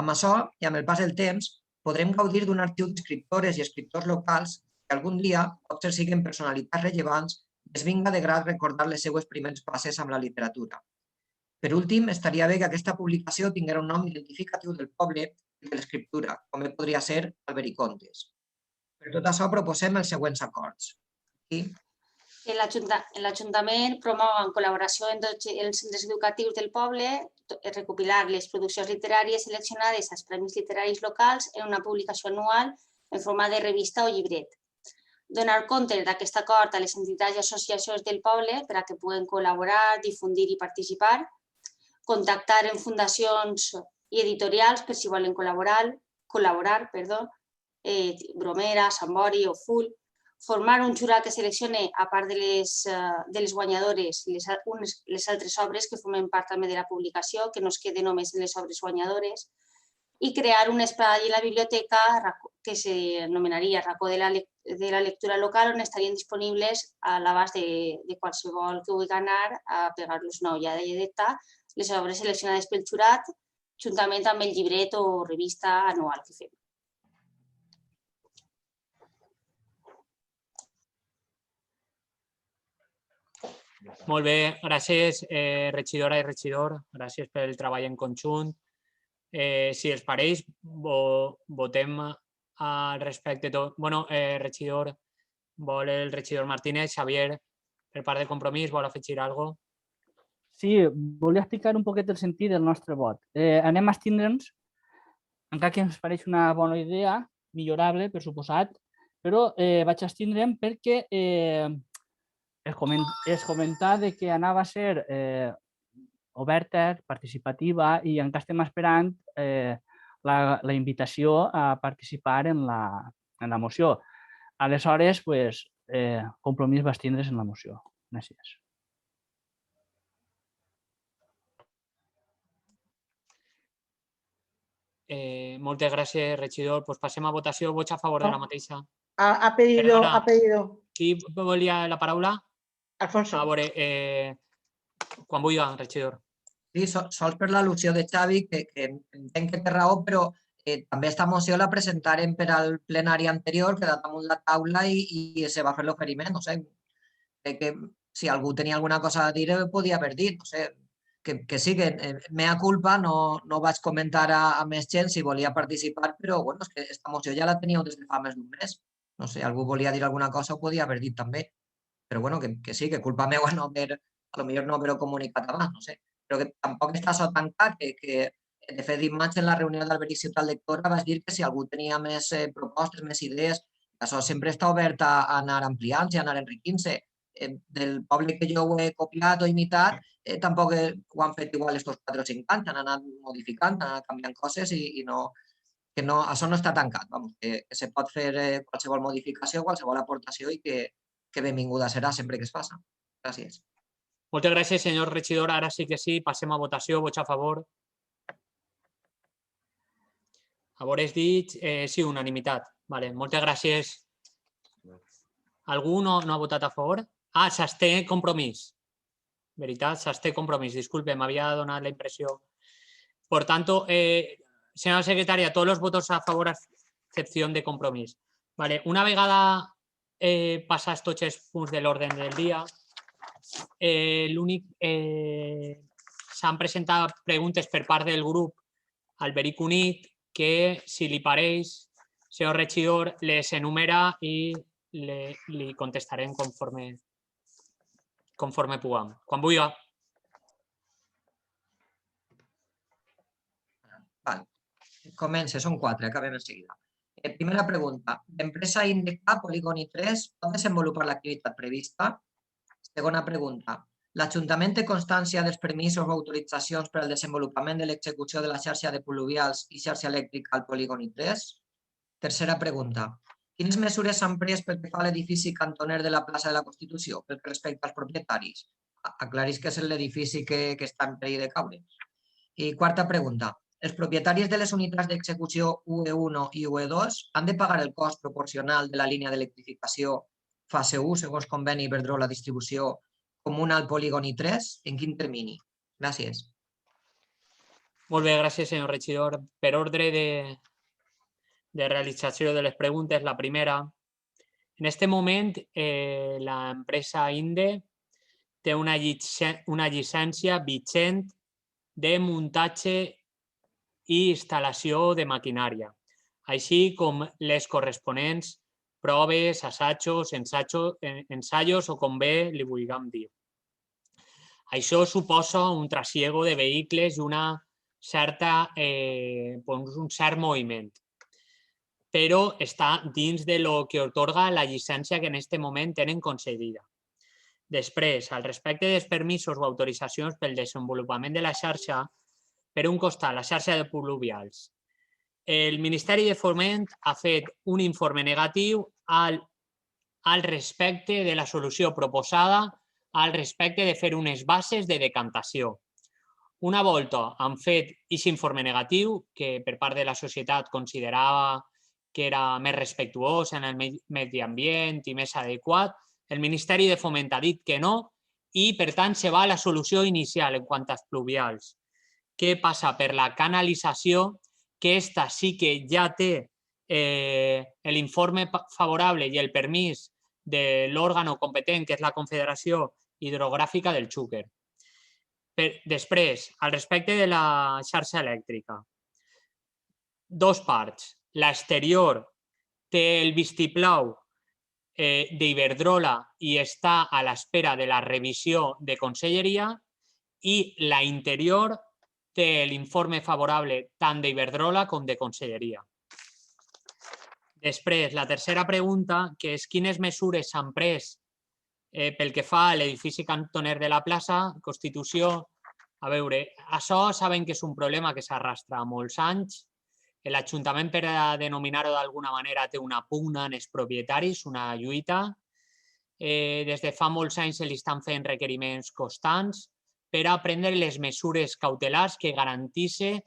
Amb això, i amb el pas del temps, podrem gaudir d'un arxiu d'escriptores i escriptors locals que algun dia, potser siguin personalitats rellevants, es vinga de grat recordar les seues primeres passes amb la literatura. Per últim, estaria bé que aquesta publicació tingués un nom identificatiu del poble i de l'escriptura, com podria ser Alberic Contes. Per tot això, proposem els següents acords. L'Ajuntament promou en col·laboració amb tots els centres educatius del poble recopilar les produccions literàries seleccionades als premis literaris locals en una publicació anual en forma de revista o llibret. Donar compte d'aquest acord a les entitats i associacions del poble per a que puguen col·laborar, difundir i participar, contactar en fundacions i editorials per si volen col·laborar, Bromera, Sant Bori o Full, formar un jurat que seleccione, a part de les guanyadores, les altres obres que formen part també de la publicació, que no es queden només en les obres guanyadores, i crear un espai a la biblioteca que s'anomenaria racó de la lectura local, on estarien disponibles a l'abast de qualsevol que vulgui anar a pegar-los una ullada i editar les obres seleccionades pel jurat, juntament amb el llibret o revista anual que fem. Molt bé, gràcies, regidora i regidor. Gràcies pel treball en conjunt. Si els pareix, votem al respecte de tot. Bueno, regidor, vol el regidor Martínez, Xavier, per part de Compromís, vol afegir alguna cosa? Sí, volia explicar un poquet el sentit del nostre vot. Anem a abstindre'ns, encara que ens pareix una bona idea, millorable, per suposat, però vaig abstindre'm perquè es comentar que anava a ser oberta, participativa i encara estem esperant la invitació a participar en la moció. Aleshores, Compromís va abstindre's en la moció. Gràcies. Moltes gràcies, regidor. Passem a votació. Vots a favor de la mateixa? Ha pedido. Qui volia la paraula? Alfonso. A veure, quan vulgui, regidor. Sí, sols per l'al·lusió de Xavi, que entenc que té raó, però també aquesta moció la presentarem per al plenari anterior, que damunt la taula i se va fer l'oferiment. No sé, que si algú tenia alguna cosa a dir, podia haver dit. No sé, que sí, que mea culpa, no vaig comentar a més gent si volia participar, però bueno, és que aquesta moció ja la teníeu des de fa més d'un mes. No sé, algú volia dir alguna cosa, ho podia haver dit també. Però bueno, que sí, que culpa meva potser no haver-ho comunicat abans, no sé. Però que tampoc està això tancat, que de fet dimarts en la reunió d'Alberic Ciutat Lectora vaig dir que si algú tenia més propostes, més idees, Això sempre està obert a anar ampliant-se, a anar enriquint-se. Del poble que jo ho he copiat o imitat, tampoc ho han fet igual estos 4 o 5 anys, han anat modificant, han anat canviant coses i això no està tancat, que se pot fer qualsevol modificació, qualsevol aportació i que benvinguda serà sempre que es faça. Gràcies. Moltes gràcies, senyor regidor. Ara sí que sí, passem a votació. Vots a favor. A veure, has dit sí, unanimitat. Vale, moltes gràcies. Algú no ha votat a favor? Ah, s'absté Compromís. Veritat, s'absté Compromís. Disculpe, m'havia donat la impressió. Por tanto, señora secretaria, todos los votos a favor a excepción de Compromís. Vale, una vegada passats tots els punts de l'ordre del dia, s'han presentat preguntes per part del grup Alberic Unit que, si li pareix, senyor regidor, les enumera i li contestarem conforme puguem. Quan vulgui. Vale. Comença, són 4, acabem en seguida. Primera pregunta. L'empresa Indeca Polígoni 3 pot desenvolupar l'activitat prevista? Segona pregunta. L'Ajuntament té constància dels permisos o autoritzacions per al desenvolupament de l'execució de la xarxa de pluvials i xarxa elèctrica al Polígoni 3? Tercera pregunta. Quines mesures s'han pres pel que fa a l'edifici cantoner de la plaça de la Constitució, pel que respecta als propietaris? Aclarís que és l'edifici que està en perill de caure. I quarta pregunta. Els propietaris de les unitats d'execució UE1 i UE2 han de pagar el cost proporcional de la línia d'electrificació fase 1, segons conveni Iberdrola Distribució, comuna al Polígoni 3? En quin termini? Gràcies. Molt bé, gràcies, senyor regidor. Per ordre de realització de les preguntes, la primera. En aquest moment, l'empresa INDE té una llicència vigent de muntatge i instal·lació de maquinària, així com les corresponents proves, assajos, ensaios o com bé li vulguem dir. Això suposa un trasiego de vehicles i un cert moviment, però està dins de lo que atorga la llicència que en aquest moment tenen concedida. Després, al respecte dels permisos o autoritzacions pel desenvolupament de la xarxa, per un costat, la xarxa de pluvials. El Ministeri de Foment ha fet un informe negatiu al respecte de la solució proposada, al respecte de fer unes bases de decantació. Una volta han fet aquest informe negatiu, que per part de la societat considerava que era més respectuós en el medi ambient i més adequat, el Ministeri de Foment ha dit que no i, per tant, se va a la solució inicial en quant als pluvials, que passa per la canalització, que esta sí que ja té l'informe favorable i el permís de l'òrgan competent, que és la Confederació Hidrogràfica del Xúquer. Després, al respecte de la xarxa elèctrica, dos parts. L'exterior té el vistiplau d'Iberdrola i està a l'espera de la revisió de conselleria i l'interior té l'informe favorable tant d'Iberdrola com de conselleria. Després, la tercera pregunta, que és quines mesures s'han pres pel que fa a l'edifici cantoner de la plaça Constitució. A veure, això saben que és un problema que s'arrastra molts anys. L'Ajuntament, per a denominar-ho d'alguna manera, té una pugna en els propietaris, una lluita. Des de fa molts anys se li estan fent requeriments constants per a prendre les mesures cautelars que garantissin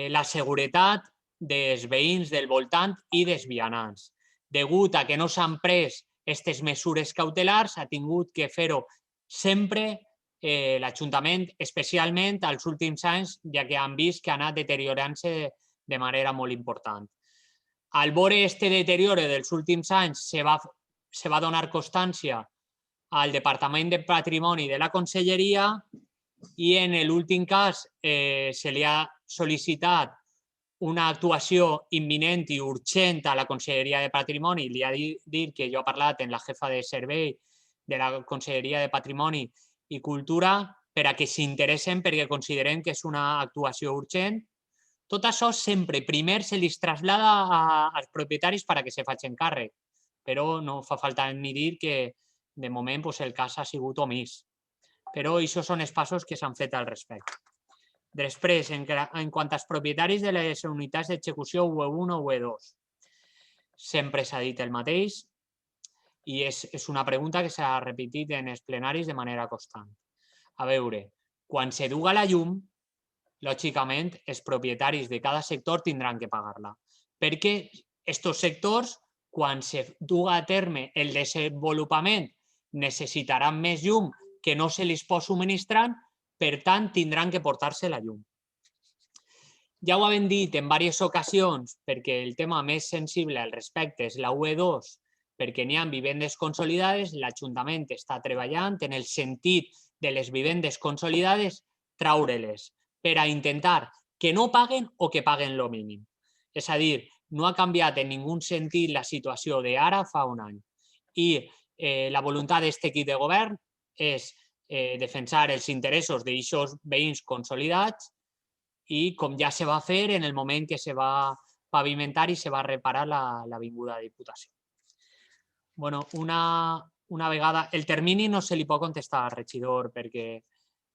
la seguretat dels veïns del voltant i dels vianants. Degut a que no s'han pres aquestes mesures cautelars, ha tingut que fer-ho sempre l'Ajuntament, especialment als últims anys, ja que han vist que ha anat deteriorant-se de manera molt important. Al veure aquest deteriore dels últims anys, se va donar constància al Departament de Patrimoni de la Conselleria i en l'últim cas se li ha sol·licitat una actuació imminent i urgent a la Conselleria de Patrimoni. Li ha dit que jo he parlat amb la jefa de servei de la Conselleria de Patrimoni i Cultura per a que s'interessen perquè considerem que és una actuació urgent. Tot això sempre primer se li trasllada als propietaris perquè se facin càrrec, però no fa falta ni dir que de moment el cas ha sigut omís. Però això són els passos que s'han fet al respecte. Després, en quant als propietaris de les unitats d'execució UE1 o UE2, sempre s'ha dit el mateix i és una pregunta que s'ha repetit en els plenaris de manera constant. A veure, quan se duga la llum, lògicament, els propietaris de cada sector tindran que pagar-la, perquè aquests sectors, quan se duga a terme el desenvolupament, necessitaran més llum que no se li pot subministrar, per tant, tindran que portar-se la llum. Ja ho hem dit en diverses ocasions, perquè el tema més sensible al respecte és la UE2, perquè n'hi ha vivendes consolidades, l'Ajuntament està treballant en el sentit de les vivendes consolidades, traure-les per a intentar que no paguen o que paguen el mínim. És a dir, no ha canviat en ningú sentit la situació d'ara fa un any. I la voluntat d'aquest equip de govern és defensar els interessos d'aquests veïns consolidats i com ja se va fer en el moment que se va pavimentar i se va reparar l'avinguda de Diputació. Una vegada, el termini no se li pot contestar al regidor perquè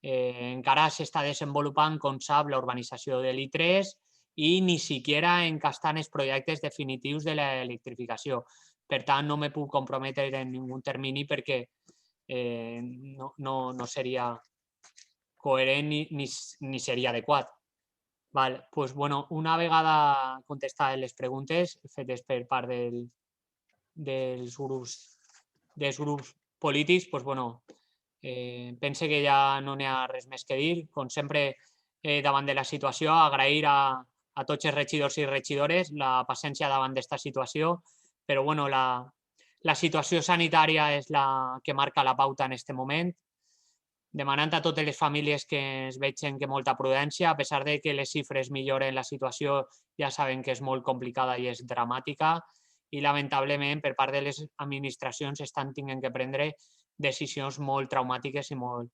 encara s'està desenvolupant, com sap, la urbanització de l'I3 i ni siquiera encastant els projectes definitius de l'electrificació. Per tant, no me puc comprometre en ningú termini perquè no seria coherent ni seria adequat. Una vegada contestades les preguntes fetes per part dels grups polítics, pense que ja no n'hi ha res més que dir. Com sempre, davant de la situació, agrair a tots els regidors i regidores la paciència davant d'esta situació, però la situació sanitària és la que marca la pauta en aquest moment. Demanant a totes les famílies que es vegin que molta prudència, a pesar de que les xifres milloren, la situació ja saben que és molt complicada i és dramàtica i lamentablement per part de les administracions estan tenint que prendre decisions molt traumàtiques i molt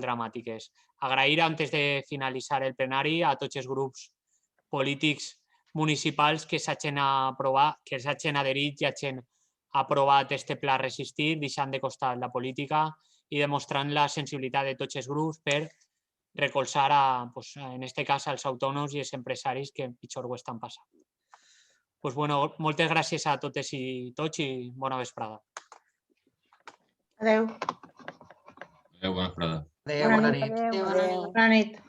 dramàtiques. Agrair, antes de finalitzar el plenari, a tots els grups polítics municipals que s'hagin adherit i hagin aprovat aquest pla Resistir, deixant de costat la política i demostrant la sensibilitat de tots els grups per recolzar, en aquest cas, als autònoms i els empresaris que pitjor ho estan passant. Moltes gràcies a totes i tots i bona vesprada. Adéu. Bona vesprada. Adéu, bona nit. Bona nit. Bona nit.